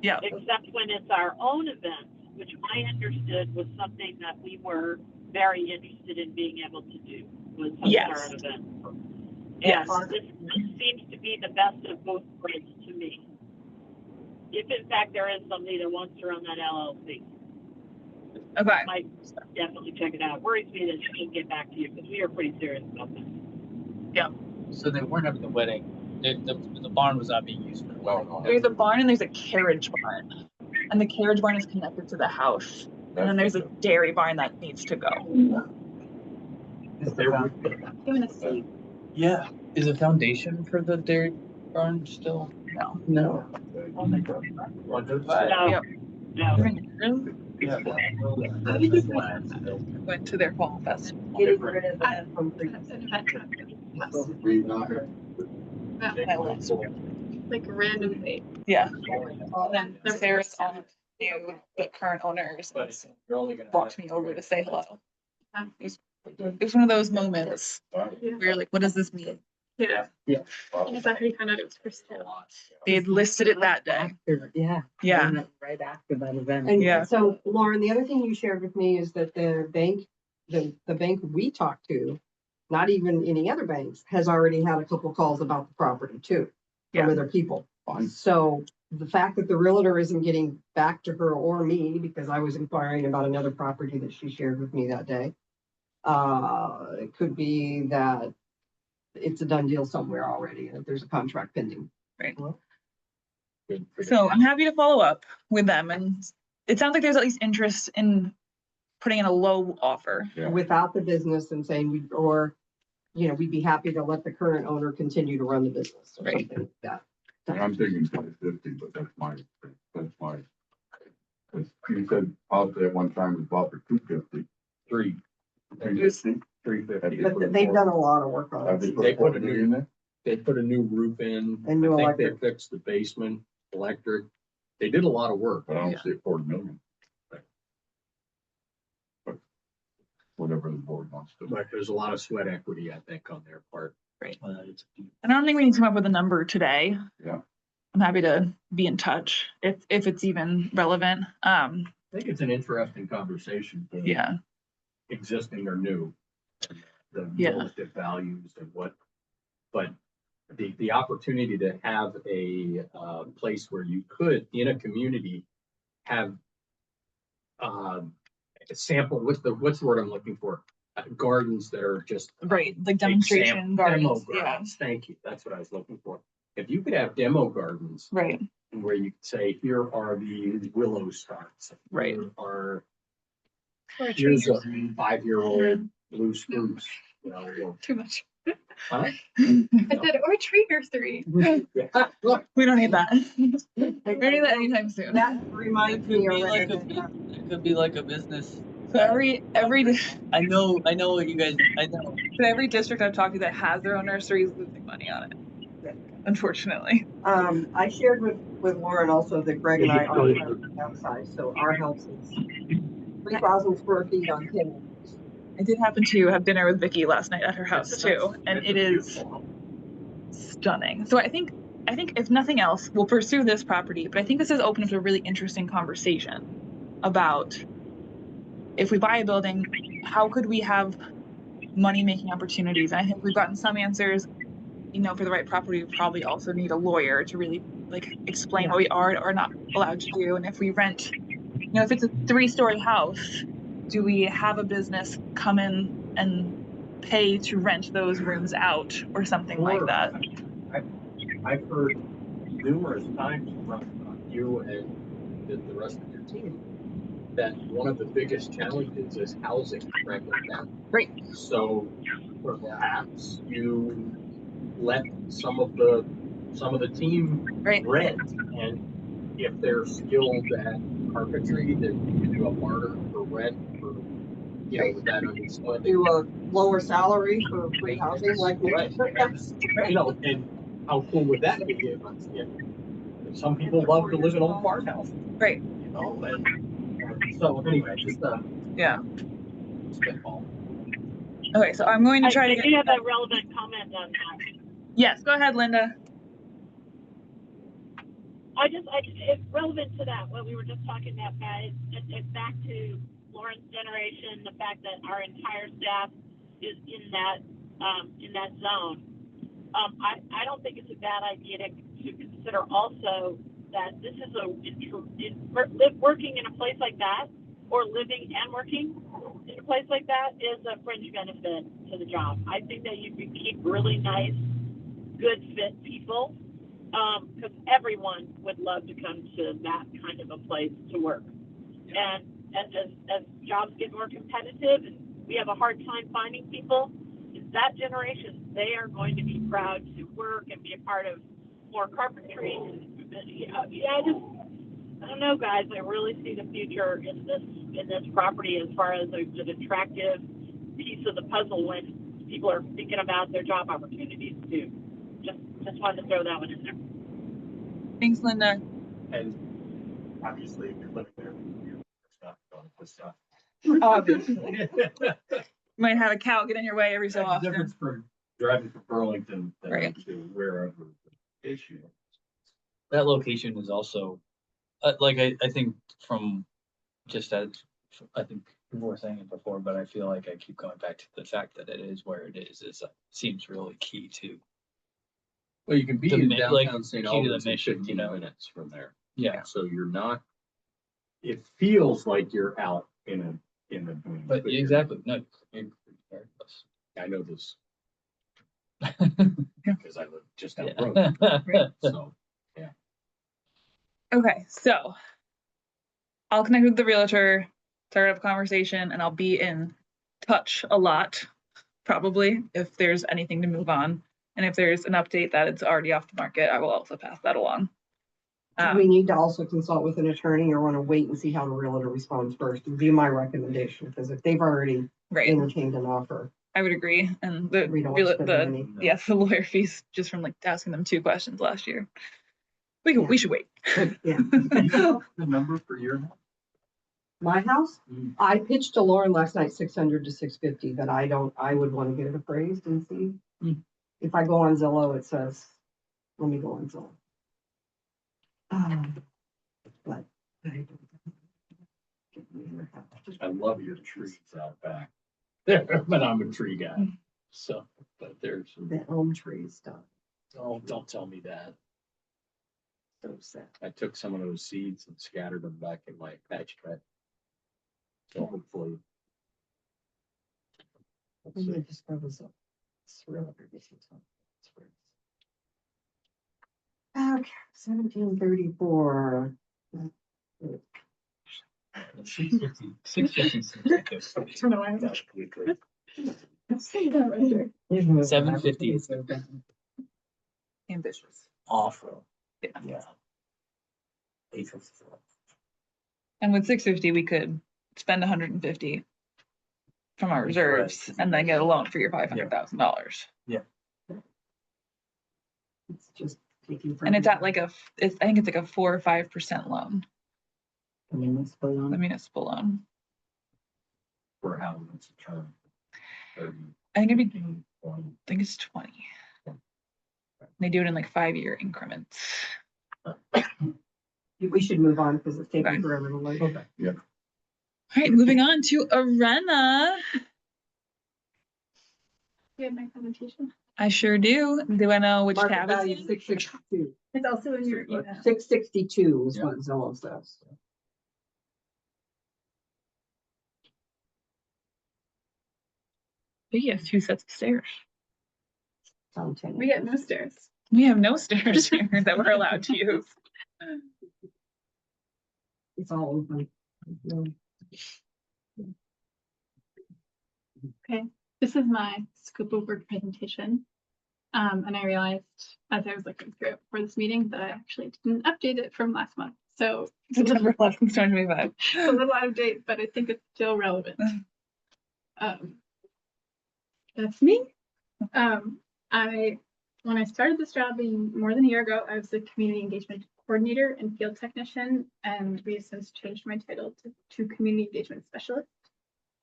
Yeah. Except when it's our own event, which I understood was something that we were very interested in being able to do, was host Yes. our own event. Yes. And this seems to be the best of both worlds to me. If in fact there is somebody that wants to run that LLC, Okay. I might definitely check it out. Worries me that she didn't get back to you because we are pretty serious about this. So they weren't having the wedding. The barn was not being used for the wedding. There's a barn and there's a carriage barn. And the carriage barn is connected to the house. And then there's a dairy barn that needs to go. Giving us sleep. Yeah. Is the foundation for the dairy barn still? No. No. Yep. No. Really? Yeah. Went to their fall festival. Getting rid of that from An event company. And I went. Like randomly. Yeah. And then Sarah's aunt knew the current owners and walked me over to say hello. It was one of those moments where you're like, what does this mean? Yeah. Yeah. Is that how you found out it was for sale? They had listed it that day. After, yeah. Yeah. Right after that event. And Yeah. so Lauren, the other thing you shared with me is that the bank, the bank we talked to, not even any other banks, has already had a couple calls about the property too, Yeah. from other people. So the fact that the realtor isn't getting back to her or me, because I was inquiring about another property that she shared with me that day. It could be that it's a done deal somewhere already, and there's a contract pending. Right. So I'm happy to follow up with them, and it sounds like there's at least interest in putting in a low offer. Yeah. Without the business and saying we'd be happy to let the current owner continue to run the business or Right. something like that. And I'm thinking 550, but that's my, because you said out there one time was bought for 250. Three. 350. 350. But they've done a lot of work on Have they it. They put put a a new in there? They put a new roof in. And new I think electric. they fixed the basement, electric. They did a lot of work. But I don't see 40 million. But whatever the board wants to. But there's a lot of sweat equity, I think, on their part. And I don't think we need to come up with a number today. Yeah. I'm happy to be in touch if it's even relevant. I think it's an interesting conversation. for Yeah. Existing or new. The Yeah. relative values and what, but the opportunity to have a place where you could, in a community, have a sample, what's the word I'm looking for? Gardens that are just. Right, like demonstration Demo gardens, yeah. gardens, thank you, that's what I was looking for. If you could have demo gardens Right, where you could say, here are the willow starts. Right. Here are, Or a here's tree. a 5-year-old blue spruce, you know, or- Too much. huh? I said, or a tree nursery. Look, we don't need that. We don't need that anytime soon. That reminds me already. It could be like a business. So every I know what you guys, I know. but every district I've talked to that has their own nursery is losing money on it. Unfortunately. I shared with Lauren also that Greg and I are outside, so our house is 3,000 square feet on 10 acres. I did happen to have dinner with Vicky last night at her house too, and it is stunning. So I think if nothing else, we'll pursue this property, but I think this has opened up a really interesting conversation about if we buy a building, how could we have money-making opportunities? And I think we've gotten some answers. You know, for the right property, we probably also need a lawyer to really like explain what we are or not allowed to do. And if we rent, you know, if it's a 3-story house, do we have a business come in and pay to rent those rooms out or something like that? I've heard numerous times from you and the rest of your team that one of the biggest challenges is housing right now. Right. So perhaps you let some of the team Right. rent, and if they're skilled at carpentry, then you can do a barter for rent for, you know, with that understanding. Do a lower salary for free housing like me. Right. You know, and how cool would that be if some people love to live in old farmhouses, Right. you know, and so anyway, just Yeah. spitball. Okay, so I'm going to try to I get, do have a relevant comment on that. yes, go ahead, Linda. It's relevant to that, what we were just talking about, guys. It's back to Lauren's generation, the fact that our entire staff is in that zone. I don't think it's a bad idea to consider also that this is working in a place like that, or living and working in a place like that, is a fringe benefit to the job. I think that you could keep really nice, good fit people, because everyone would love to come to that kind of a place to work. And as jobs get more competitive and we have a hard time finding people, that generation, they are going to be proud to work and be a part of more carpentry. I don't know, guys. I really see the future in this property as far as an attractive piece of the puzzle when people are thinking about their job opportunities too. Just wanted to throw that one in there. Thanks, Linda. And obviously, if you're living there, you're not going to stuff. Obviously. Might have a cow get in your way every so That's the often. difference from driving from Burlington Right. to wherever the issue. That location is also, like, I think from just as, I think people were saying it before, but I feel like I keep going back to the fact that it is where it is seems really key to. Well, you can be The in mi- like, downtown St. key to the Albans in mission, 15 you know? minutes from there. Yeah, So you're not, it feels like you're out in a boom. but you're exactly, no. Regardless. not. I know this because I live just down the road. Yeah. So, Okay, so I'll connect with the realtor, start up a conversation, and I'll be in touch a lot, probably, if there's anything to move on. And if there's an update that it's already off the market, I will also pass that along. Do we need to also consult with an attorney or want to wait and see how the realtor responds first? Would be my recommendation, because if they've already Right, entertained an offer, I would agree. And the, we don't want to spend the the, money. yes, the lawyer fees just from like asking them 2 questions last year. We should wait. Yeah. the number for your house? My house, Mm. I pitched to Lauren last night, 600 to 650, but I would want to get it appraised and see. If I go on Zillow, it says, let me go on Zillow. But I love your trees out back. But I'm a tree guy. So, but there's, the elm tree stuff, oh, don't tell me that. so sad. I took some of those seeds and scattered them back in my patch cut. So hopefully. I'm gonna just grab this up. It's really ridiculous. Okay, 1734. 650. I don't know why. I'm saying that right there. 750 is Ambitious. awful. Yeah. Yeah. And with 650, we could spend 150 from our reserves and then get a loan for your $500,000. It's just taking. And it's at like I think it's like a 4 or 5% loan, I mean, it's full the on. municipal loan. For how much a term? 30, I think it'd be, 20. I think it's 20. They do it in like 5-year increments. We should move on because it's Okay. taking forever to load. Okay, yeah. All right, moving on to Arena. You have my presentation. I sure do. Do I know which Market tab it's value in? 662. It's also in your email. 662 is Yeah. what Zillow says. He has 2 sets of stairs. Sound 10. We get no stairs. We have no stairs here that we're allowed to use. It's all open. No. Okay, this is my scope of work presentation. And I realized as I was looking through it for this meeting that I actually didn't update it from last month. So it's a little, September 11th, 2025. a little out of date, but I think it's still relevant. That's me. When I started this job more than a year ago, I was the community engagement coordinator and field technician, and we have since changed my title to community engagement specialist.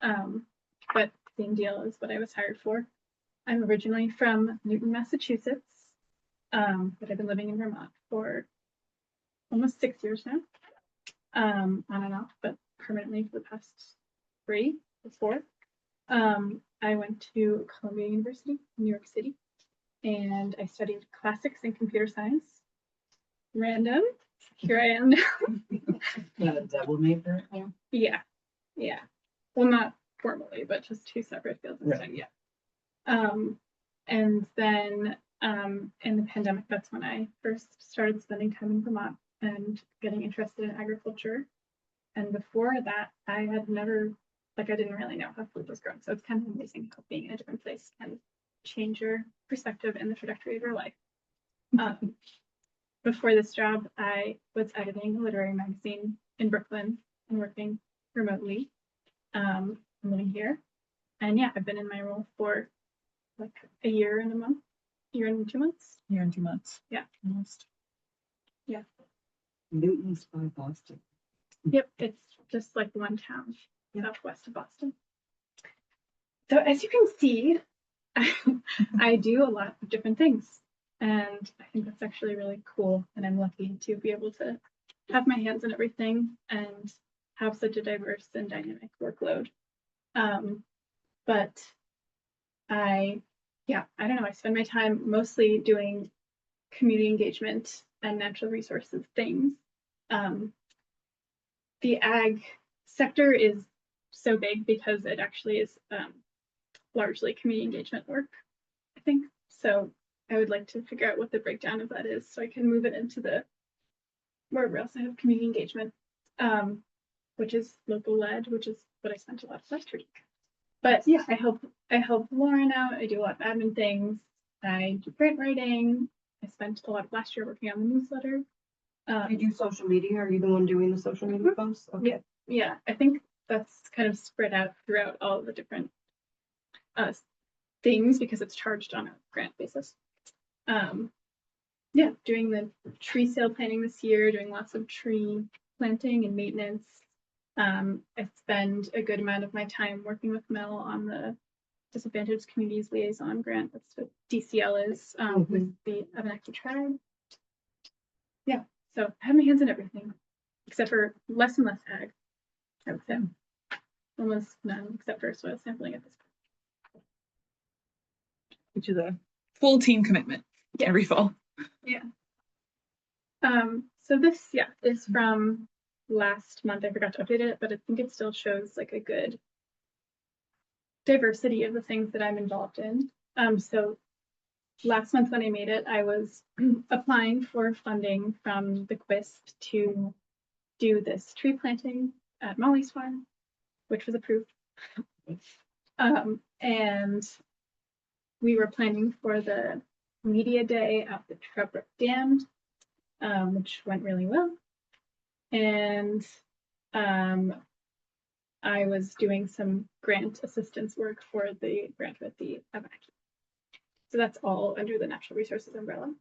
But same deal as what I was hired for. I'm originally from Newton, Massachusetts, but I've been living in Vermont for almost 6 years now, on and off, but permanently for the past 3 or 4. I went to Columbia University in New York City, and I studied classics and computer science. Random. Here I am now. Got a double major? Yeah, yeah. Well, not formally, but just 2 separate fields of Right. study. Yeah. And then in the pandemic, that's when I first started spending time in Vermont and getting interested in agriculture. And before that, I had never, like, I didn't really know how food was grown. So it's kind of amazing how being in a different place can change your perspective and the trajectory of your life. Before this job, I was editing a literary magazine in Brooklyn and working remotely. I'm living here. And yeah, I've been in my role for like a year and a month, year and 2 months. Year and 2 months. Yeah. Almost. Newton's by Boston. Yep, it's just like one town southwest of Boston. So as you can see, I do a lot of different things. And I think that's actually really cool. And I'm lucky to be able to have my hands in everything and have such a diverse and dynamic workload. But I don't know, I spend my time mostly doing community engagement and natural resources things. The ag sector is so big because it actually is largely community engagement work, I think. So I would like to figure out what the breakdown of that is so I can move it into the where we also have community engagement, which is local led, which is what I spent a lot of last week. But yeah, I help Lauren out. I do a lot of admin things. I do grant writing. I spent a lot of last year working on the newsletter. You do social media? Are you the one doing the social media posts? Okay. Yeah, I think that's kind of spread out throughout all the different things because it's charged on a grant basis. Yeah, doing the tree sale planning this year, doing lots of tree planting and maintenance. I spend a good amount of my time working with Mel on the Disadvantaged Communities Liaison Grant. That's what DCL is with the Abenaki tribe. Yeah, so I have my hands in everything, except for less and less ag, I would say. Almost none, except for soil sampling at this point. Which is a full team commitment every fall. Yeah. So this, is from last month. I forgot to update it, but I think it still shows like a good diversity of the things that I'm involved in. So last month when I made it, I was applying for funding from the QUISP to do this tree planting at Molly's farm, which was approved. And we were planning for the media day at the Trebrook Dam, which went really well. And I was doing some grant assistance work for the grant with the Abenaki. So that's all under the natural resources umbrella.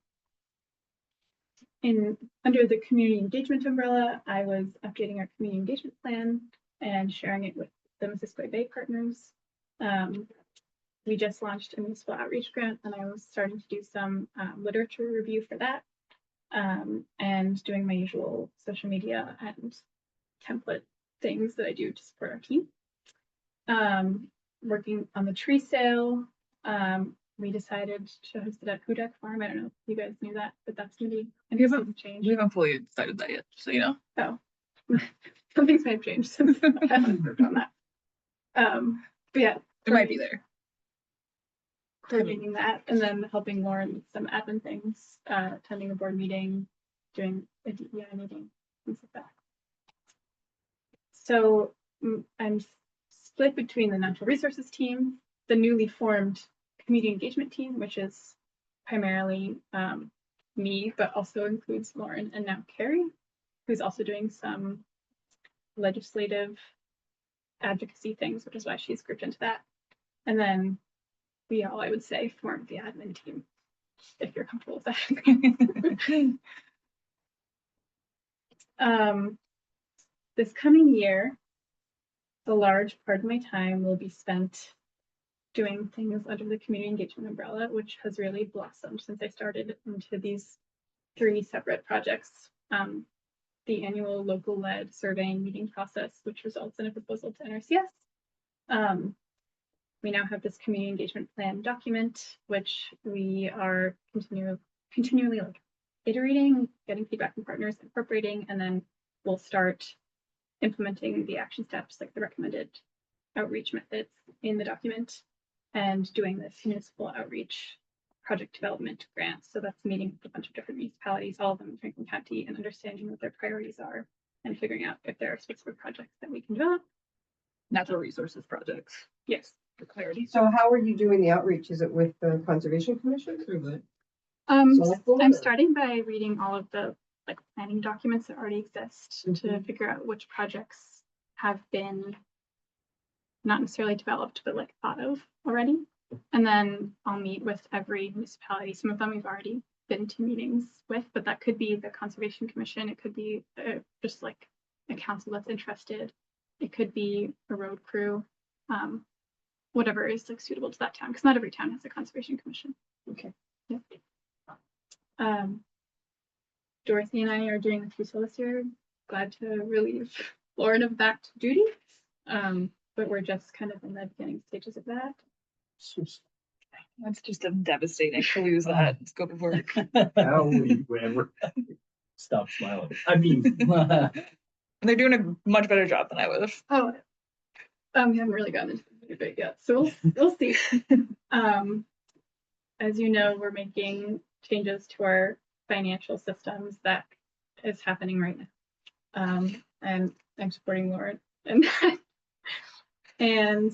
Under the community engagement umbrella, I was updating our community engagement plan and sharing it with the Missisquoi Bay partners. We just launched a municipal outreach grant, and I was starting to do some literature review for that, and doing my usual social media and template things that I do to support our team. Working on the tree sale, we decided to host it at Hudak Farm. I don't know if you guys knew that, but that's gonna be We haven't change. We haven't fully decided that yet, so you know. Oh, some things may have changed since I haven't worked on that. But yeah, It might be there. coordinating that, and then helping Lauren with some admin things, attending a board meeting, doing a DEI meeting, things like that. So I'm split between the natural resources team, the newly formed community engagement team, which is primarily me, but also includes Lauren and now Carrie, who's also doing some legislative advocacy things, which is why she's grouped into that. And then we all, I would say, form the admin team, if you're comfortable with that. This coming year, a large part of my time will be spent doing things under the community engagement umbrella, which has really blossomed since I started into these 3 separate projects. The annual local led surveying meeting process, which results in a proposal to NRCS. We now have this community engagement plan document, which we are continually like iterating, getting feedback from partners, incorporating, and then we'll start implementing the action steps, like the recommended outreach methods in the document, and doing this municipal outreach project development grant. So that's meeting with a bunch of different municipalities, all of them in Franklin County, and understanding what their priorities are and figuring out if there are specific projects that we can develop. Natural resources projects, Yes. for clarity. So how are you doing the outreach? Is it with the Conservation Commission? Select board I'm or- starting by reading all of the like planning documents that already exist to Mhm. figure out which projects have been not necessarily developed, but like thought of already. And then I'll meet with every municipality. Some of them we've already been to meetings with, but that could be the Conservation Commission. It could be just like a council that's interested. It could be a road crew, whatever is like suitable to that town, because not every town has a Conservation Commission. Okay. Yeah. Dorothy and I are doing the FUSIL this year. Glad to relieve Lauren of that duty. But we're just kind of in the beginning stages of that. That's just devastating to lose that scope of work. How we ever stop smiling? I mean, They're doing a much better job than I would have. Oh, we haven't really gotten into the debate yet, so we'll see. As you know, we're making changes to our financial systems. That is happening right now. And I'm supporting Lauren and that. And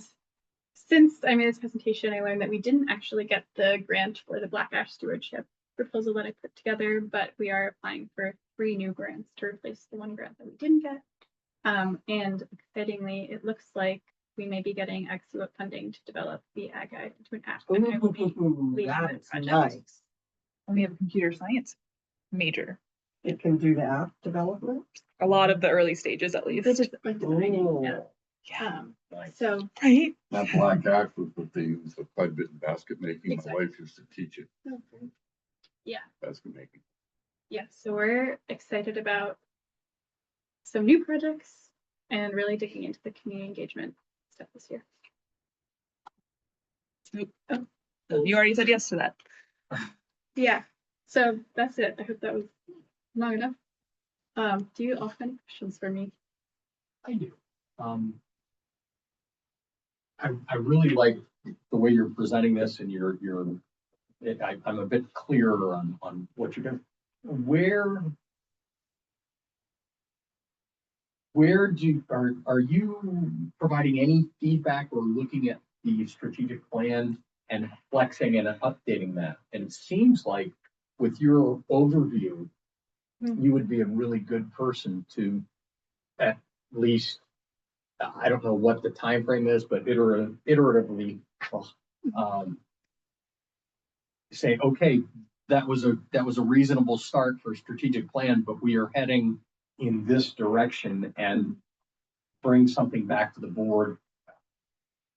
since I made this presentation, I learned that we didn't actually get the grant for the Black Ash Stewardship proposal that I put together, but we are applying for 3 new grants to replace the 1 grant that we didn't get. And excitingly, it looks like we may be getting XUA funding to develop the Ag Guide into an app. And I will be leading that That's project. nice. And we have a computer science major. It can do the app development. A lot of the early stages, at least. This is like designing, yeah. Yeah. So Right? That black ash was what they use for quite a bit in basket making. My Exactly. wife used to teach it, yeah, basket making. so we're excited about some new projects and really digging into the community engagement stuff this year. You already said yes to that. Yeah, so that's it. I hope that was long enough. Do you all have any questions for me? I do. I really like the way you're presenting this and I'm a bit clearer on what you're doing. Are you providing any feedback or looking at the strategic plan and flexing and updating that? And it seems like with your overview, you would be a really good person to at least, I don't know what the time frame is, but iteratively say, okay, that was a reasonable start for a strategic plan, but we are heading in this direction, and bring something back to the board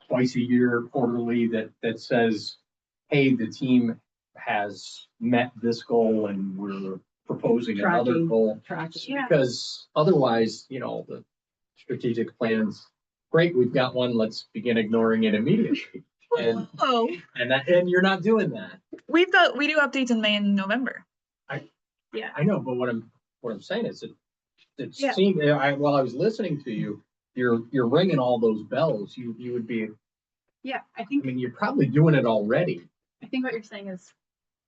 twice a year, quarterly, that says, hey, the team has met this goal and we're proposing another Tracking. goal. Yeah. Because otherwise, the strategic plans, great, we've got one, let's begin ignoring it immediately. And Oh, and you're not doing that. we do updates in May and November. Yeah, I know, but what I'm saying is it Yeah. seemed, while I was listening to you, you're ringing all those bells. You would be, yeah, I mean, you're probably doing it already. I think what you're saying is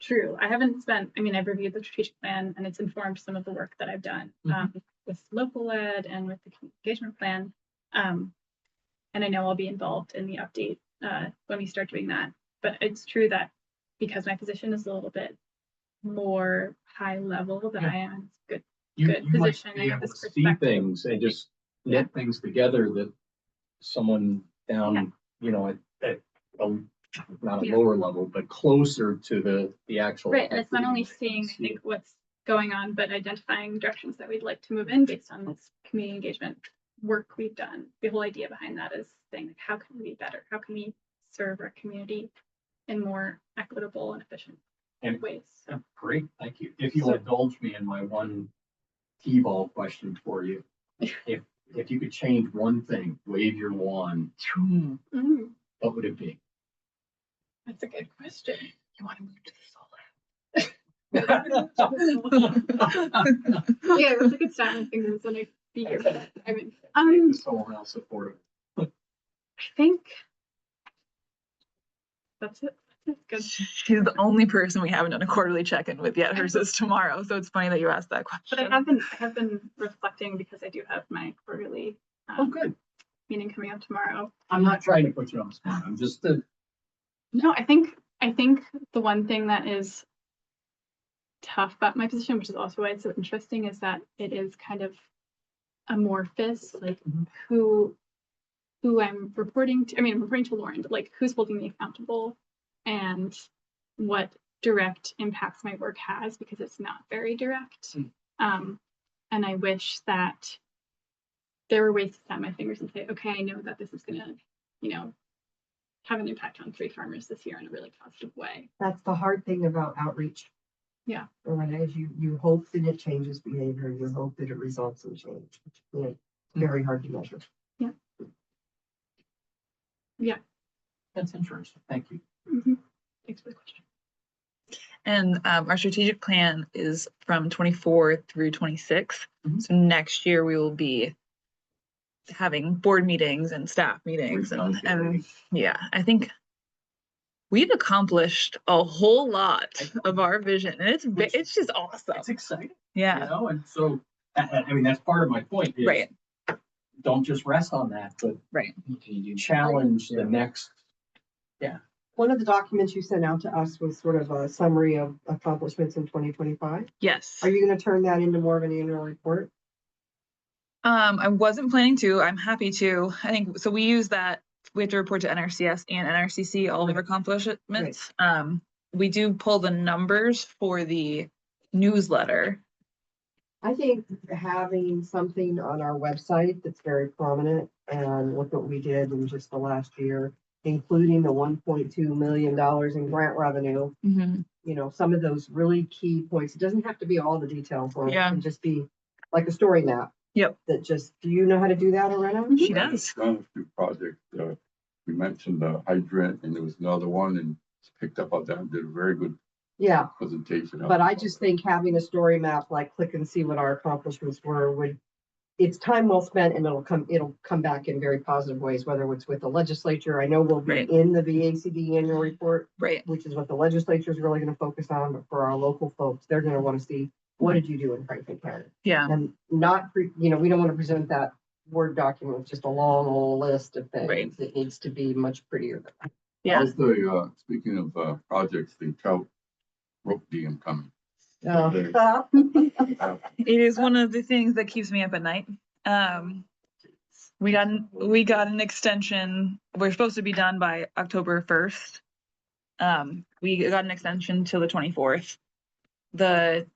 true. I've reviewed the strategic plan and it's informed some of the work that I've done with local ed and with the engagement plan. And I know I'll be involved in the update when we start doing that. But it's true that because my position is a little bit more high level, that Yeah. I am good. You Good might position be and able this to see perspective. things and just knit things together that someone down, at not a Yeah. lower level, but closer to the actual. Right, and it's not only activity seeing, I can think, what's going on, but identifying directions that we'd like to move in based on this community engagement work we've done. The whole idea behind that is saying, like, how can we be better? How can we serve our community in more equitable and efficient And- ways. Yeah, great, thank you. If you'll indulge me in my one T-ball question for you. If you could change one thing, wave your wand, Mm, what would it be? that's a good question. You want to move to Yeah, that's a good start. I think that's when I be here. For that. I mean, Someone else supportive. I think that's it. That's good. She's the only person we haven't done a quarterly check-in with yet. Hers is tomorrow, so it's funny that you asked that But I question. have been reflecting because I do have my quarterly Oh, good. meeting coming up tomorrow. I'm not trying to put you on the spot. I'm just, No, I think the one thing that is tough about my position, which is also why it's so interesting, is that it is kind of amorphous, like who I'm reporting to. I mean, I'm reporting to Lauren, but like who's holding me accountable and what direct impacts my work has, because it's not very direct. And I wish that there were ways to snap my fingers and say, okay, I know that this is gonna, have an impact on 3 farmers this year in a really positive way. That's the hard thing about outreach. Yeah. Renee, is you hope that it changes behavior, you hope that it results in change. It's very hard to measure. that's interesting. Thank you. Thanks for the question. And our strategic plan is from 24 through 26. Mhm. So next year we will be having board meetings and staff meetings and yeah, I think we've accomplished a whole lot of our vision and it's just awesome. It's exciting, Yeah, and so, I mean, that's part of my point is right, don't just rest on that, but right. challenge the next. One of the documents you sent out to us was sort of a summary of accomplishments in 2025. Yes. Are you going to turn that into more of an annual report? I wasn't planning to. I'm happy to. I think so. We use that. We have to report to NRCS and NRCC all of our accomplishments. We do pull the numbers for the newsletter. I think having something on our website that's very prominent and look what we did in just the last year, including the $1.2 million in grant revenue, some of those really key points. It doesn't have to be all the details on it. Yeah. It can just be like a story map. Yep. That just, do you know how to do that, Lorena? She does. Done a few projects, we mentioned the hydrant and there was another one and it's picked up on that, did a very good Yeah, presentation. but I just think having a story map, like click and see what our accomplishments were, it's time well spent and it'll come back in very positive ways, whether it's with the legislature. I know we'll be Right. in the VACD annual report, Right. which is what the legislature is really going to focus on, but for our local folks, they're going to want to see, what did you do in Franklin County? Yeah. And not, we don't want to present that Word document with just a long old list of things. Right. It needs to be much prettier. Yeah. How's the, speaking of, projects, the trout rope dam coming? It is one of the things that keeps me up at night. We got an extension. We're supposed to be done by October 1st. We got an extension till the 24th. The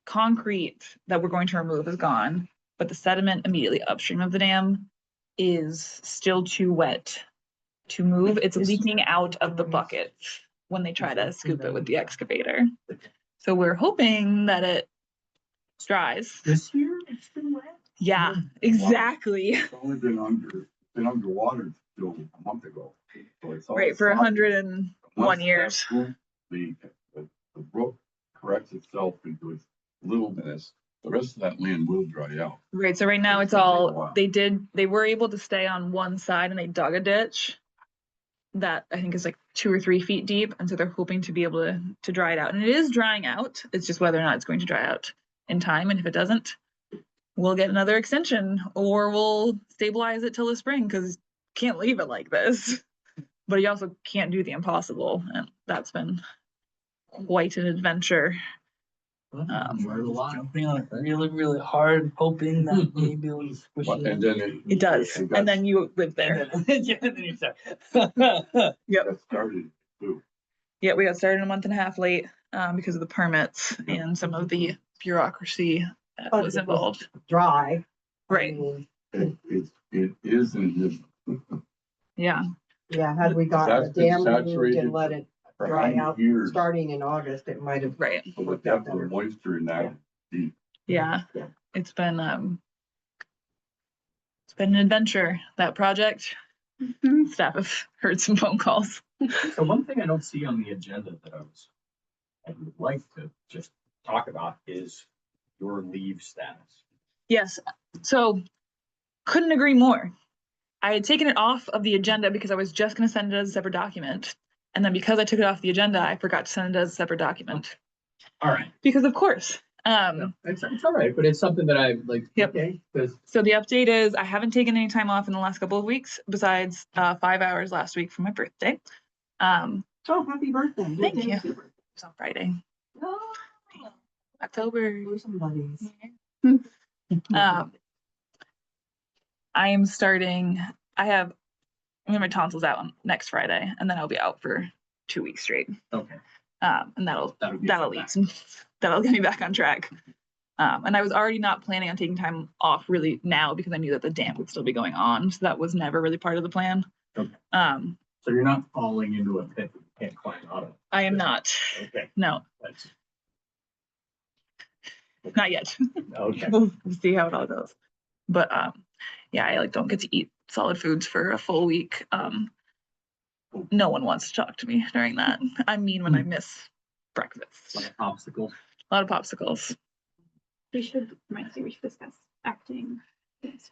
concrete that we're going to remove is gone, but the sediment immediately upstream of the dam is still too wet to move. It's leaking out of the buckets when they try to scoop it with the excavator. So we're hoping that it dries. This year, it's been wet. Yeah, exactly. It's only been underwater till a month ago. So it's all Right, for soft. 101 Once that years. brook, The brook corrects itself into its littleness, the rest of that land will dry out. Right, so right now it's all, they were able to stay on one side and they dug a ditch that I think is like 2 or 3 feet deep. And so they're hoping to be able to dry it out. And it is drying out. It's just whether or not it's going to dry out in time. And if it doesn't, we'll get another extension or we'll stabilize it till the spring because can't leave it like this. But you also can't do the impossible. And that's been quite an adventure. Enjoyed a lot. Jumping on it really, really hard, hoping that maybe it'll push But- And then It does. it got- And then you live there. And then, yeah, then you start. got started too. Yeah, we got started a month and a half late because of the permits and some of the bureaucracy that But was it was involved. Dry. I Right. mean, It is and it isn't. Yeah. Yeah, had we got That's the been dam removed saturated and let it for dry 100 out, years. starting in August, it might have. Right. So the worked out depth of the better. moisture in that deep. Yeah. Yeah. It's been an adventure, that project. Staff have heard some phone calls. So one thing I don't see on the agenda that I would like to just talk about is your leave status. Yes, so couldn't agree more. I had taken it off of the agenda because I was just gonna send it as a separate document. And then because I took it off the agenda, I forgot to send it as a separate document. All right. Because of course, It's all right, but it's something that I like, Yep. okay, because so the update is I haven't taken any time off in the last couple of weeks besides 5 hours last week for my birthday. Oh, happy birthday. Thank you. It's on Friday, Oh, October. we're some buddies. I am starting, I'm gonna my tonsils out on next Friday, and then I'll be out for 2 weeks straight. okay. And that'll That'll get that'll you lead some, that'll get me back on track. And I was already not planning on taking time off really now because I knew that the dam would still be going on, so that was never really part of the plan. Okay. Um, So you're not falling into a pit that you can't climb out of. I am not. Okay. No, That's not yet. okay. We'll see how it all goes. But yeah, I like don't get to eat solid foods for a full week. No one wants to talk to me during that. I'm mean when I miss breakfast. Like obstacles. A lot of popsicles. We should discuss acting. It's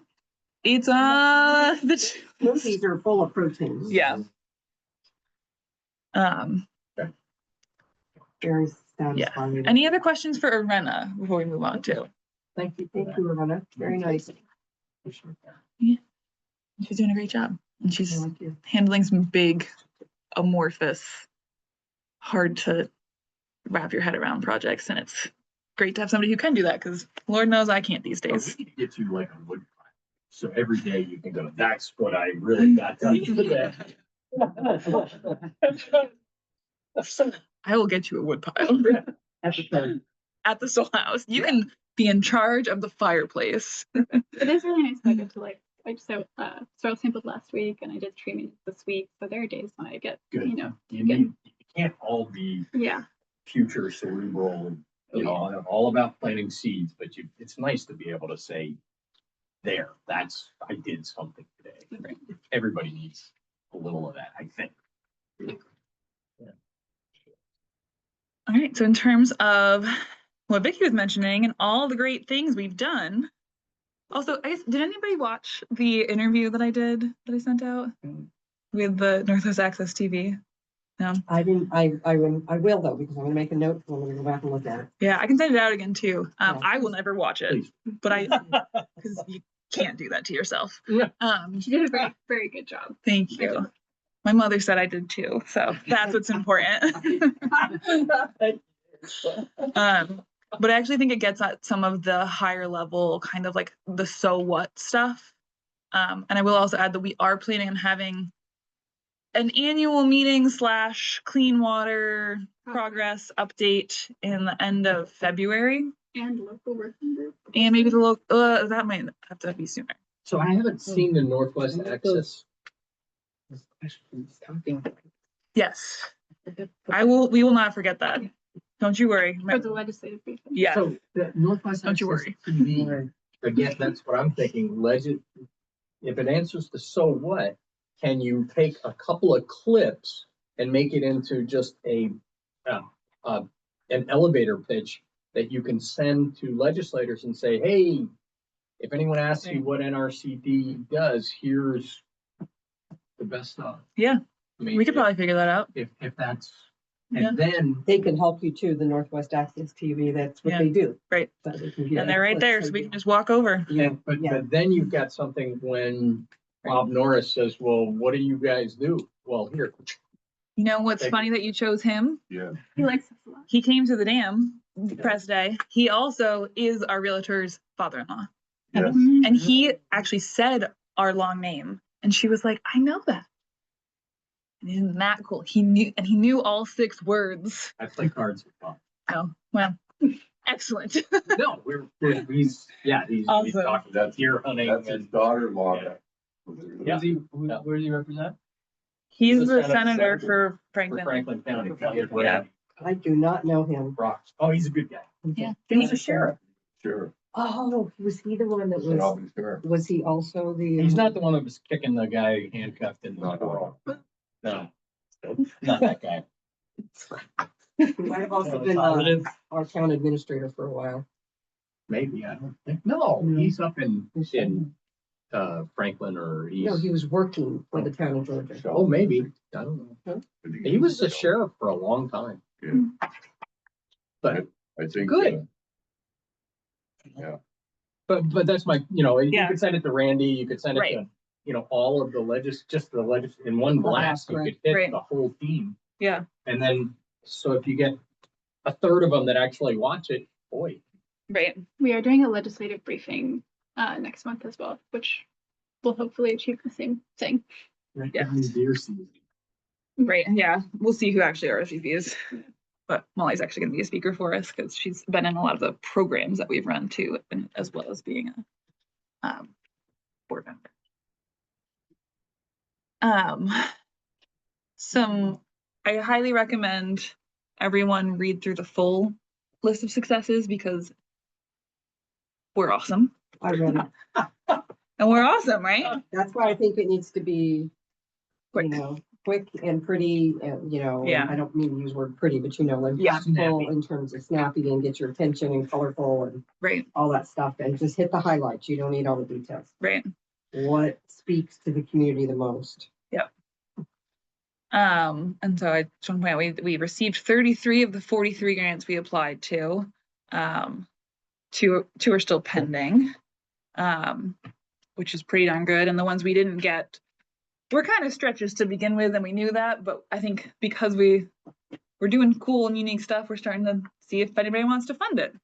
the Smoothies are full of protein. yeah. Very satisfying. Any other questions for Arena before we move on to? Thank you. Thank you, Loretta. Very nice. She's doing a great job, and she's Thank you. handling some big, amorphous, hard to wrap your head around projects, and it's great to have somebody who can do that because Lord knows I can't these days. We need to get you like a wood pile. So every day you can go, that's what I really got done today. I will get you a wood pile at the Soul House. You can be in charge of the fireplace. It is really nice. I get to I just soil sampled last week and I did tree maintenance this week. So there are days when I get, Good. you You can't all be yeah. future cerebral, all about planting seeds, but it's nice to be able to say, there, I did something today. Right. Everybody needs a little of that, I think. All right, so in terms of what Vicky was mentioning and all the great things we've done. Also, I guess, did anybody watch the interview that I sent out with the Northwest Access TV? No. I didn't, I will though, because I'm gonna make a note, I'm gonna go back and look at it. Yeah, I can send it out again too. Yeah. I will never watch it, Please. but because you can't do that to yourself. Yeah. She did a very, very good job. Thank you. My mother said I did too, so that's what's important. But I actually think it gets at some of the higher level kind of like the so what stuff. And I will also add that we are planning on having an annual meeting / clean water progress update in the end of February. And local working group. And maybe the local, that might have to be sooner. So I haven't seen the Northwest Access. Yes, we will not forget that. Don't you worry. For the legislative briefing. Yeah, So the Northwest Don't you Access worry. TV, again, that's what I'm thinking, if it answers the so what, can you take a couple of clips and make it into just an elevator pitch that you can send to legislators and say, hey, if anyone asks you what NRCD does, here's the best stuff. Yeah. I mean, we could probably figure that out. if that's, Yeah. and then They can help you too, the Northwest Access TV, that's what Yeah. they do. Right. So they can get And they're right there, so we can just walk over. Yeah, but yeah. then you've got something when Bob Norris says, well, what do you guys do? Well, here. You know what's Thank funny that you chose him? Yeah. He likes us a lot. He came to the dam press day. He also is our realtor's father-in-law. Yes. And he actually said our long name. And she was like, I know that. And isn't that cool? He knew all 6 words. I play cards with Bob. Oh, well, excellent. No, he's Awesome. talking about deer hunting That's his and daughter-in-law. Yeah. Where does he represent? He's the the Senate senator senator for For Franklin. Franklin County. Yeah. I do not know him. Rocks. Oh, he's a good guy. Yeah. He was a sheriff. Sure. Oh, was he the one that Said was, Albans Sheriff. was he also the? He's not the one that was kicking the guy handcuffed in the No, squirrel. No, not that guy. He might have also been our town administrator for a while. Maybe, I don't think. No, No. he's up in Franklin or No, he's. he was working for the town of Georgia. Oh, maybe. I don't know. He was a sheriff for a long time. Yeah. But, I think. Good. but that's my, you Yeah. could send it to Randy, you could send it Right. to, all of the in one blast, you could hit Right. the whole team. Yeah. And then, so if you get a third of them that actually watch it, boy. Right. We are doing a legislative briefing next month as well, which will hopefully achieve the same thing. Right Yeah. down deer season. Right. Yeah. We'll see who actually RSVPs. But Molly's actually going to be a speaker for us because she's been in a lot of the programs that we've run too, and as well as being a board member. I highly recommend everyone read through the full list of successes because we're awesome. I read it. And we're awesome, right? That's why I think it needs to be, Quick. quick and pretty, and, Yeah. I don't mean to use the word pretty, but like Yeah. impactful in terms of snappy and get your attention and colorful and Right, all that stuff, and just hit the highlights. You don't need all the details. right. What speaks to the community the most? And so I just want to point out, we received 33 of the 43 grants we applied to. Two are still pending, which is pretty darn good. And the ones we didn't get were kind of stretches to begin with, and we knew that. But I think because we're doing cool and unique stuff, we're starting to see if anybody wants to fund it.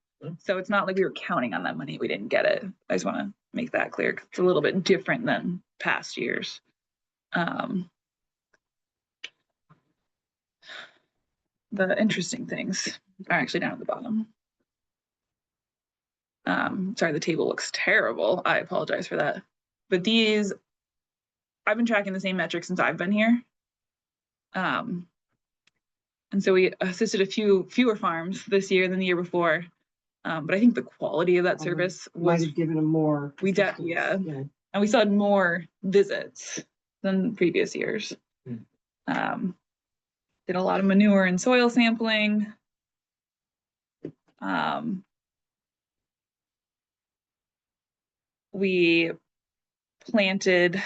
So it's not like we were counting on that money. We didn't get it. I just want to make that clear. 'Cause it's a little bit different than past years. The interesting things are actually down at the bottom. Sorry, the table looks terrible. I apologize for that. But these, I've been tracking the same metrics since I've been here. And so we assisted a fewer farms this year than the year before. But I think the quality of that service Might was, have given them more. We did, assistance. yeah. and we still had more visits than previous years. Did a lot of manure and soil sampling. We planted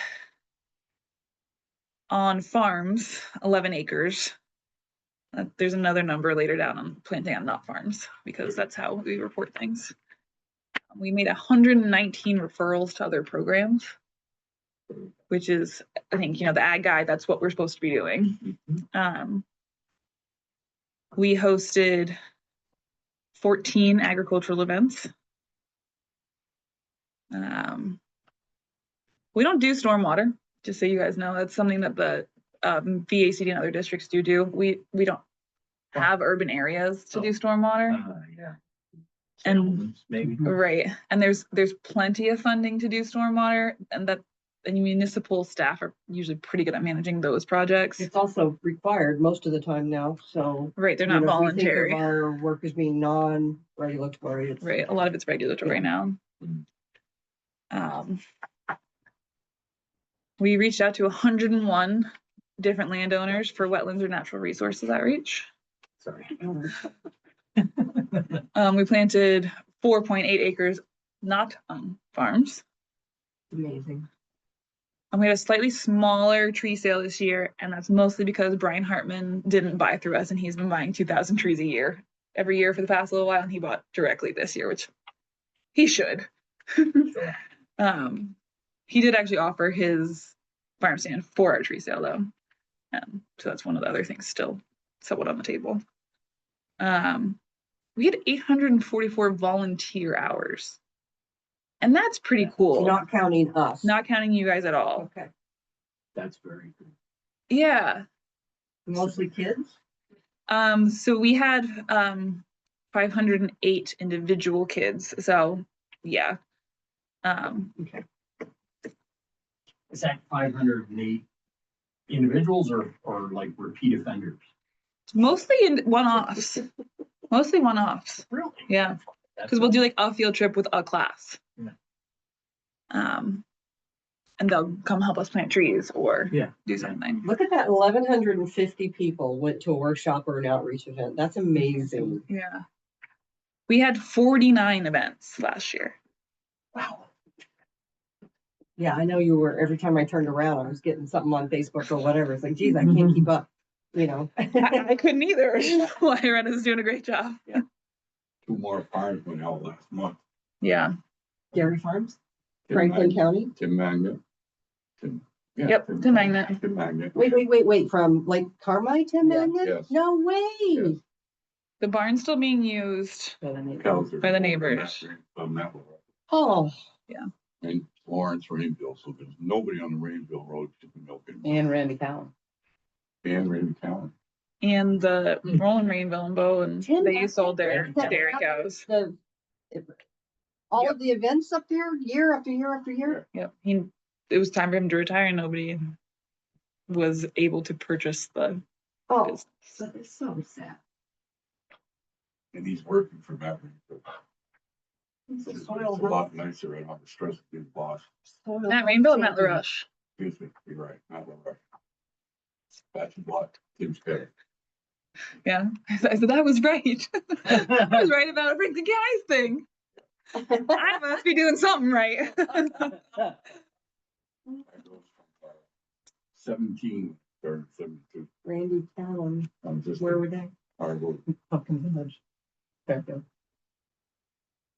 on farms 11 acres. There's another number later down on planting on not farms because that's how we report things. We made 119 referrals to other programs, which is, I think, the ag guide, that's what we're supposed to be doing. We hosted 14 agricultural events. We don't do stormwater, just so you guys know. That's something that the VACD and other districts do. We don't have urban areas to do stormwater. Yeah. And Maybe. right, and there's plenty of funding to do stormwater, and municipal staff are usually pretty good at managing those projects. It's also required most of the time now, so. Right, they're not if we think voluntary. of our work as being non-regulatory. It's Right, a lot of it's regulatory now. We reached out to 101 different landowners for wetlands or natural resources outreach. Sorry. We planted 4.8 acres not on farms. amazing. And we had a slightly smaller tree sale this year, and that's mostly because Brian Hartman didn't buy through us, and he's been buying 2,000 trees a year, every year for the past little while, and he bought directly this year, which he should. He did actually offer his farm stand for our tree sale though. So that's one of the other things still somewhat on the table. We had 844 volunteer hours. And that's pretty cool. Not counting us. Not counting you guys at all. Okay. That's very good. Yeah. Mostly kids? So we had 508 individual kids. So yeah. Okay. Is that 508 individuals or like repeat offenders? Mostly in one-offs, mostly one-offs. Really? Yeah, because we'll do like a field trip with a class. Yeah. And they'll come help us plant trees or Yeah. do something. Look at that, 1,150 people went to a workshop or an outreach event. That's amazing. Yeah. We had 49 events last year. Wow. Yeah, I know you were, every time I turned around, I was getting something on Facebook or whatever. It's like, geez, I can't keep up, you know? I couldn't either. Loretta is doing a great job. 2 more farms went out last month. Yeah. Dairy farms, Tim Franklin Magnet, County. Tim Magnet. Yeah, Yep, Tim Magnet. Tim Magnet. Wait, from Lake Carmine to Magnet? Yes. No way. Yes. The barn's still being used. Cows are- By the neighbors. That way. Oh, And Lawrence Rainville, so there's nobody on the Rainville Road to be milking. And Randy Cowan. And Randy County. And the Roland Rainville and Bow, and Tim they Magnet? sold their That- dairy cows. all Yep. of the events up there, year after year after year. Yep. It was time for him to retire and nobody was able to purchase the Oh, business. that is so sad. And he's working for that Rainville. It's a It's soil a lot nicer and I'm stressed to be the boss. Matt Rainville and Matt LaRoche. Excuse me, you're right, not right. That's what Tim's good. Yeah. I said that was right. I was right about a Franklin County thing. I must be doing something right. 17, or 72. Randy Cowan, I'm just. where were they? Hardwood. Pumpkin Village. Fairfield.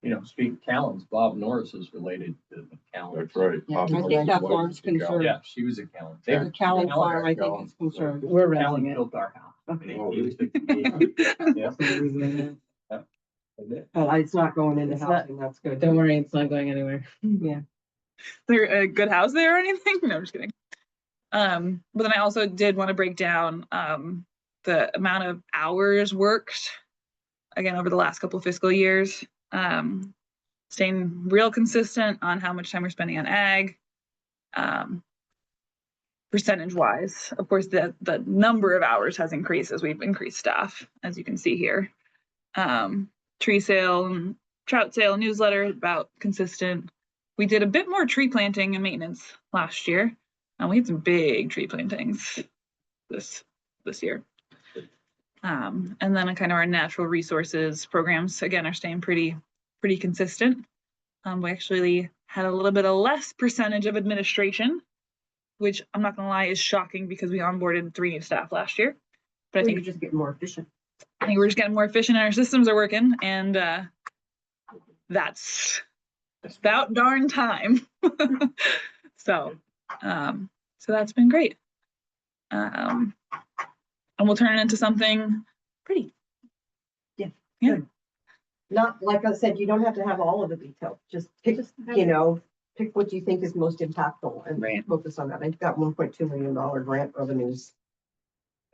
You know, speaking of Callens, Bob Norris is related to the Callens. That's right. Yeah, Bobby I Norris think that was farm's the gal. concerned. Yeah, she was a Callen. Yeah. The Cowan Callen- farm, I think Callan. is concerned. We're Callen renting it. built our house. Okay. And he was the- Yeah. Well, it's not going into It's not- housing, that's good. Don't worry, it's not going anywhere. Yeah. There a good house there or anything? No, I'm just kidding. But then I also did want to break down the amount of hours worked again over the last couple of fiscal years. Staying real consistent on how much time we're spending on ag. Percentage wise, of course, the number of hours has increased as we've increased staff, as you can see here. Tree sale and trout sale newsletter, about consistent. We did a bit more tree planting and maintenance last year. We had some big tree plantings this year. And then kind of our natural resources programs, again, are staying pretty consistent. We actually had a little bit of less percentage of administration, which I'm not gonna lie is shocking because we onboarded 3 new staff last year. But I think You're just getting more efficient. we're just getting more efficient and our systems are working, and that's about darn time. So that's been great. And we'll turn it into something pretty. Not, like I said, you don't have to have all of the detail, just pick, you know, pick what you think is most impactful and Right. focus on that. I've got $1.2 million grant revenues.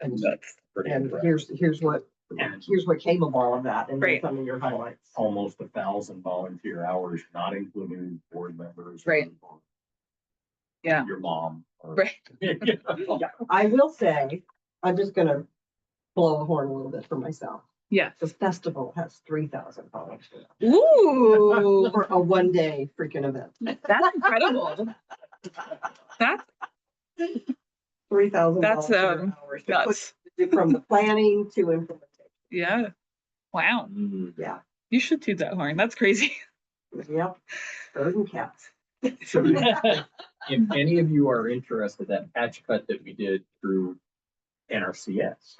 And, That's pretty and impressive. here's what came of all of that and then Right. some of your highlights. Almost 1,000 volunteer hours, not including board members. Right. or Yeah. Your mom. or- Right. I will say, I'm just gonna blow the horn a little bit for myself. Yes. The festival has 3,000 volunteers Ooh, for a 1-day freaking event. that's incredible. That's 3,000 That's, volunteer hours to put- nuts. from the planning to implementation. Yeah. Wow. Yeah, You should toot that horn. That's crazy. yep. Bird and cats. So if any of you are interested, that patch cut that we did through NRCS,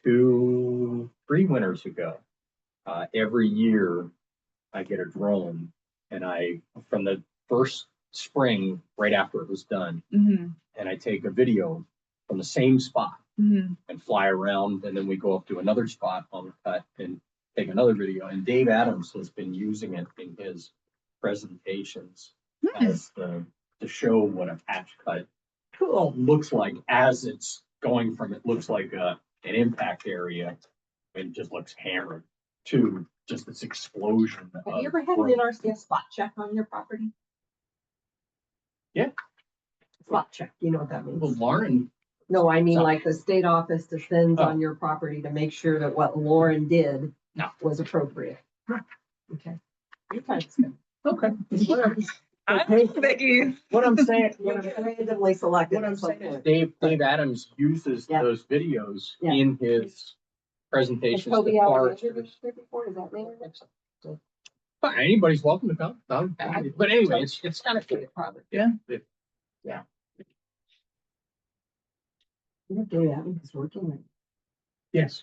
3 winters ago, every year I get a drone and from the first spring, right after it was done, Mm-hmm. and I take a video from the same spot Mm-hmm. and fly around, and then we go up to another spot on the cut and take another video. And Dave Adams has been using it in his presentations as to show what a patch cut Cool. looks like as it's going from, it looks like an impact area and just looks hammered to just this explosion. Have you ever had an NRCS spot check on your property? Yeah. spot check, you know what that Well, means? Lauren, No, I mean So- like the state office descends Oh. on your property to make sure that what Lauren did No. was appropriate. Okay. okay. I'm Vicky. What I'm saying, Randomly selected. what I'm at some saying is point. Dave Adams uses Yeah. those videos Yeah. in his Has presentations. Toby to Alexander foresters. been here before? Is that name? Fine, anybody's welcome to come. But anyway, it's kind of. Yeah. You know, Dave Adams is working. Like, Yes.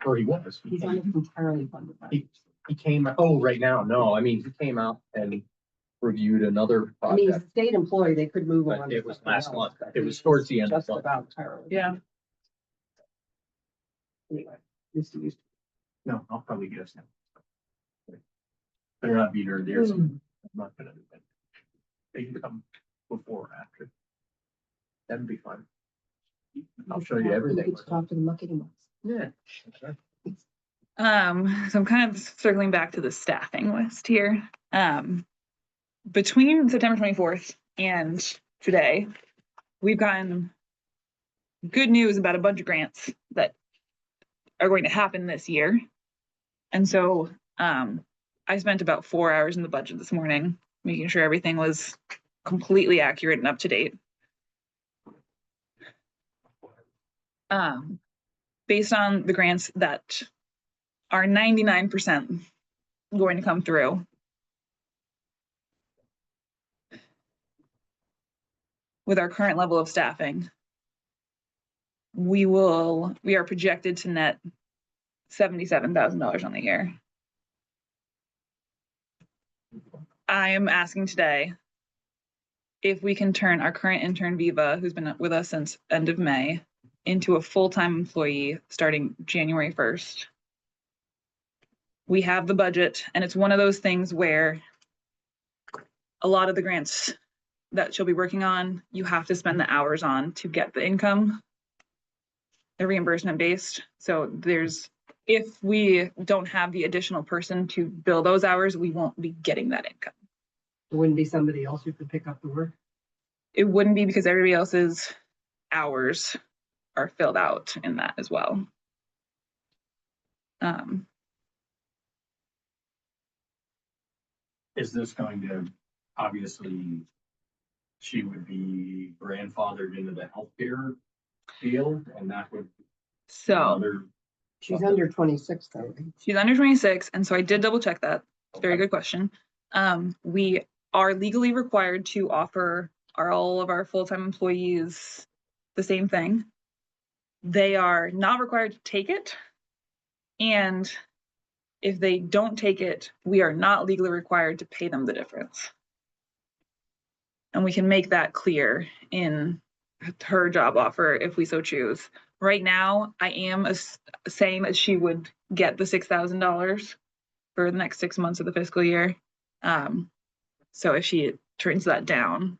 Or he was. he's almost entirely funded by. He came, right now, no, I mean, he came out and reviewed another I mean, he's a project. state employee. They could move But on. it was last month. It was towards the end of Just the month. about entirely. Yeah. Anyway, used to. No, I'll probably get us now. Better not be there, there's, I'm not gonna do that. They can come before or after. That'd be fun. I'll show you everything. You get to talk to the muckety mucks. Yeah. So I'm kind of circling back to the staffing list here. Between September 24th and today, we've gotten good news about a bunch of grants that are going to happen this year. And so I spent about 4 hours in the budget this morning, making sure everything was completely accurate and up to date. Based on the grants that are 99% going to come through. With our current level of staffing, we are projected to net $77,000 on the year. I am asking today if we can turn our current intern Viva, who's been with us since end of May, into a full-time employee starting January 1st. We have the budget, and it's one of those things where a lot of the grants that she'll be working on, you have to spend the hours on to get the income. They're reimbursement based. So if we don't have the additional person to bill those hours, we won't be getting that income. There wouldn't be somebody else who could pick up the work. It wouldn't be because everybody else's hours are filled out in that as well. Is this going to, obviously, she would be grandfathered into the healthcare field and that would. So Another, She's under 26 though. Right? she's under 26, and so I did double check that. Very good question. We are legally required to offer all of our full-time employees the same thing. They are not required to take it. And if they don't take it, we are not legally required to pay them the difference. And we can make that clear in her job offer if we so choose. Right now, I am saying that she would get the $6,000 for the next 6 months of the fiscal year. So if she turns that down,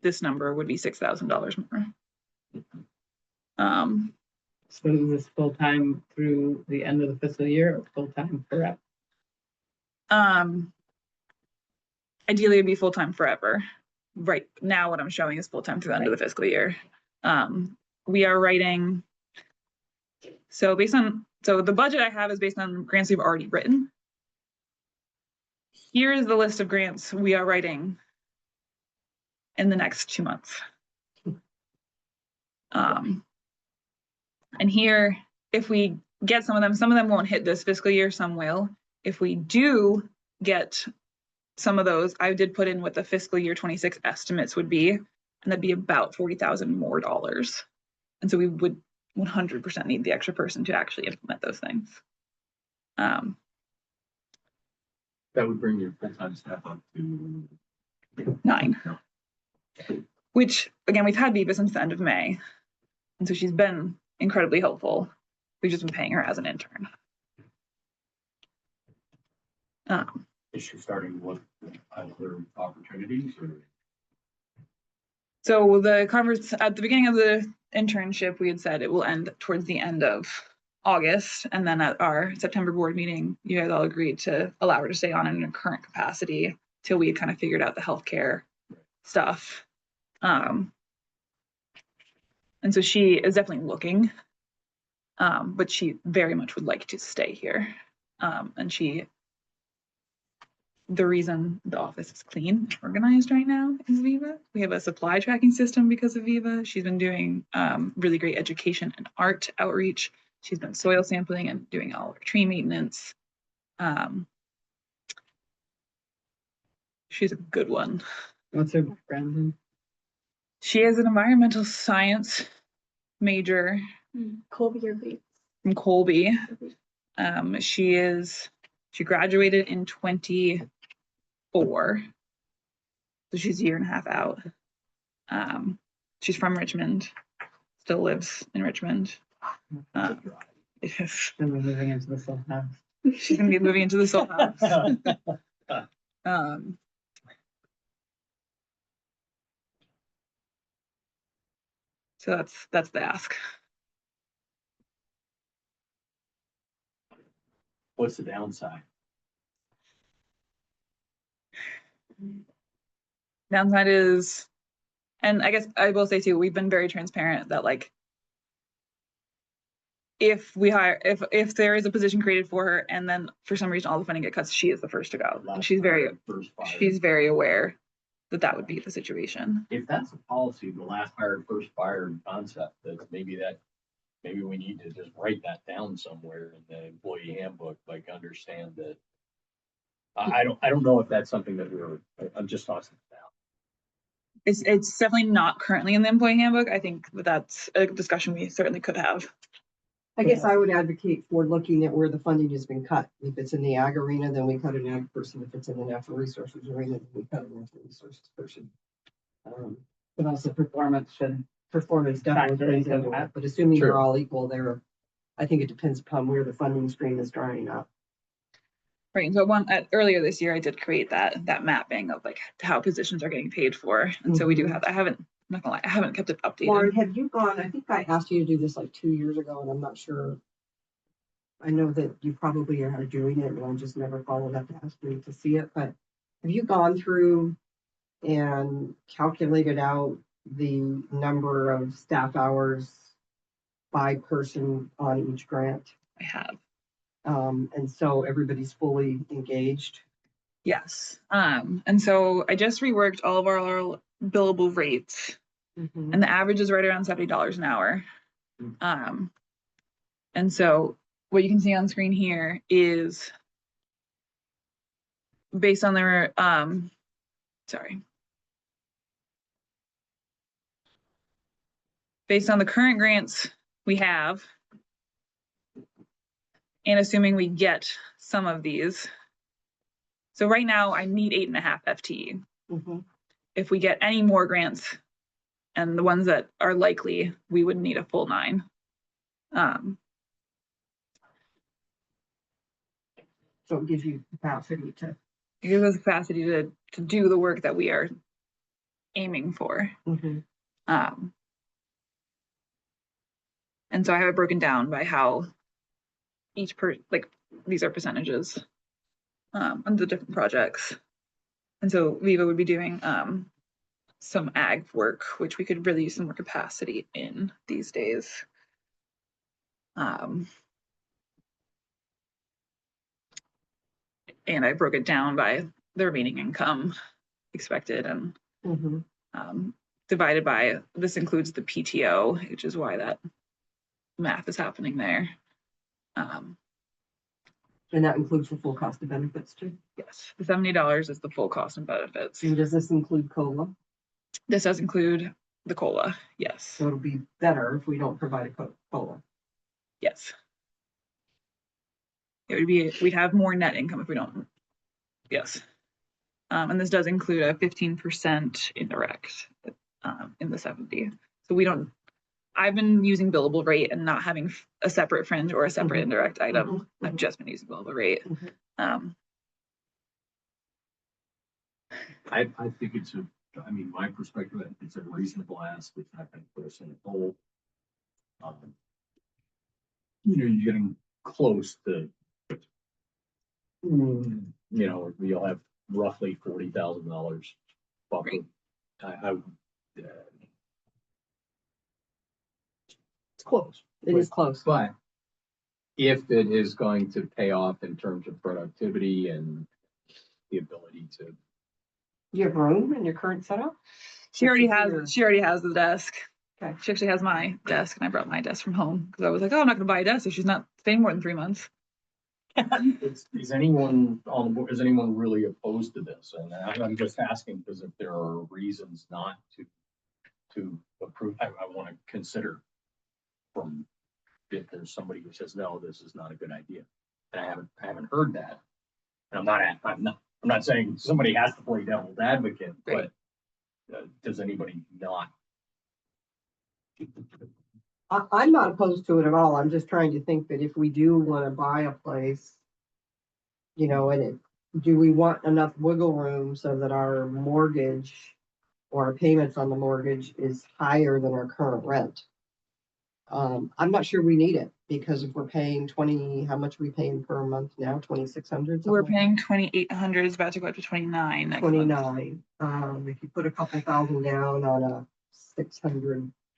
this number would be $6,000 more. So is this full-time through the end of the fiscal year or full-time forever? Ideally it'd be full-time forever. Right now, what I'm showing is full-time through the end of the fiscal year. We are writing. So the budget I have is based on grants we've already written. Here is the list of grants we are writing in the next 2 months. And here, if we get some of them won't hit this fiscal year, some will. If we do get some of those, I did put in what the fiscal year 26 estimates would be, and that'd be about $40,000 more dollars. And so we would 100% need the extra person to actually implement those things. that would bring your full-time staff up to 9. Which, again, we've had Viva since the end of May. And so she's been incredibly helpful. We've just been paying her as an intern. Is she starting with other opportunities or? So the conference at the beginning of the internship, we had said it will end towards the end of August. And then at our September board meeting, you guys all agreed to allow her to stay on in her current capacity till we had kind of figured out the healthcare stuff. And so she is definitely looking, but she very much would like to stay here. And the reason the office is clean and organized right now is Viva. We have a supply tracking system because of Viva. She's been doing really great education and art outreach. She's been soil sampling and doing all of her tree maintenance. She's a good one. What's her background? She is an environmental science major Colby or Bates. from Colby. She graduated in 24, so she's a year and a half out. She's from Richmond, still lives in Richmond. She's And we're moving into the Soul House. gonna be moving into the Soul House. So that's the ask. What's the downside? Downside is, and I guess I will say too, we've been very transparent that like if there is a position created for her and then for some reason all the funding gets cut, she is the first to go. And she's very aware that that would be the situation. If that's a policy, the last hired, first fired concept, maybe we need to just write that down somewhere in the employee handbook, like understand that. I don't know if that's something that I'm just tossing it out. It's definitely not currently in the employee handbook. I think that's a discussion we certainly could have. I guess I would advocate for looking at where the funding has been cut. If it's in the ag arena, then we cut an ag person. If it's in the natural resources arena, then we cut a natural resources person. But also performance should. Performance definitely Factor plays into into that. it, but assuming Sure. they're all equal, I think it depends upon where the funding stream is drying up. Right. So earlier this year, I did create that mapping of like how positions are getting paid for. And so we do have, I'm not gonna lie, I haven't kept it updated. Lauren, have you gone, I think I asked you to do this like 2 years ago, and I'm not sure. I know that you probably are doing it, and I just never followed up to ask you to see it, but have you gone through and calculated out the number of staff hours by person on each grant? I have. And so everybody's fully engaged. Yes. And so I just reworked all of our billable rates, and the average is right around $70 an hour. And so what you can see on screen here is based on their based on the current grants we have, and assuming we get some of these. So right now I need 8.5 FTE. If we get any more grants and the ones that are likely, we would need a full 9. So it gives you capacity to. It gives us capacity to do the work that we are aiming for. And so I have it broken down by how each these are percentages on the different projects. And so Viva would be doing some ag work, which we could really use some more capacity in these days. And I broke it down by the remaining income expected and divided by, this includes the PTO, which is why that math is happening there. And that includes the full cost of benefits too? Yes, the $70 is the full cost and benefits. And does this include COLA? This does include the COLA, yes. So it'll be better if we don't provide a COLA. Yes. We'd have more net income if we don't, yes. And this does include a 15% indirect in the 70. So I've been using billable rate and not having a separate fringe or a separate indirect item. I've just been using billable rate. I think my perspective, it's a reasonable ask. It's not going to put us in a hole. You're getting close to, you'll have roughly $40,000 buffer I would, It's close. It is close. but if it is going to pay off in terms of productivity and the ability to, You have room in your current setup? She already has the desk. Okay. She actually has my desk and I brought my desk from home because I was like, oh, I'm not gonna buy a desk if she's not staying more than 3 months. is anyone on the board, is anyone really opposed to this? And I'm just asking because if there are reasons not to approve, I want to consider from if there's somebody who says, no, this is not a good idea. And I haven't heard that. And I'm not saying somebody has to play devil's advocate, but does anybody not? I'm not opposed to it at all. I'm just trying to think that if we do want to buy a place, you know, do we want enough wiggle room so that our mortgage or our payments on the mortgage is higher than our current rent? I'm not sure we need it because if we're paying how much are we paying per month now? 2,600? We're paying 2,800, it's about to go up to 29 next month. 29. If you put a couple thousand down on a 600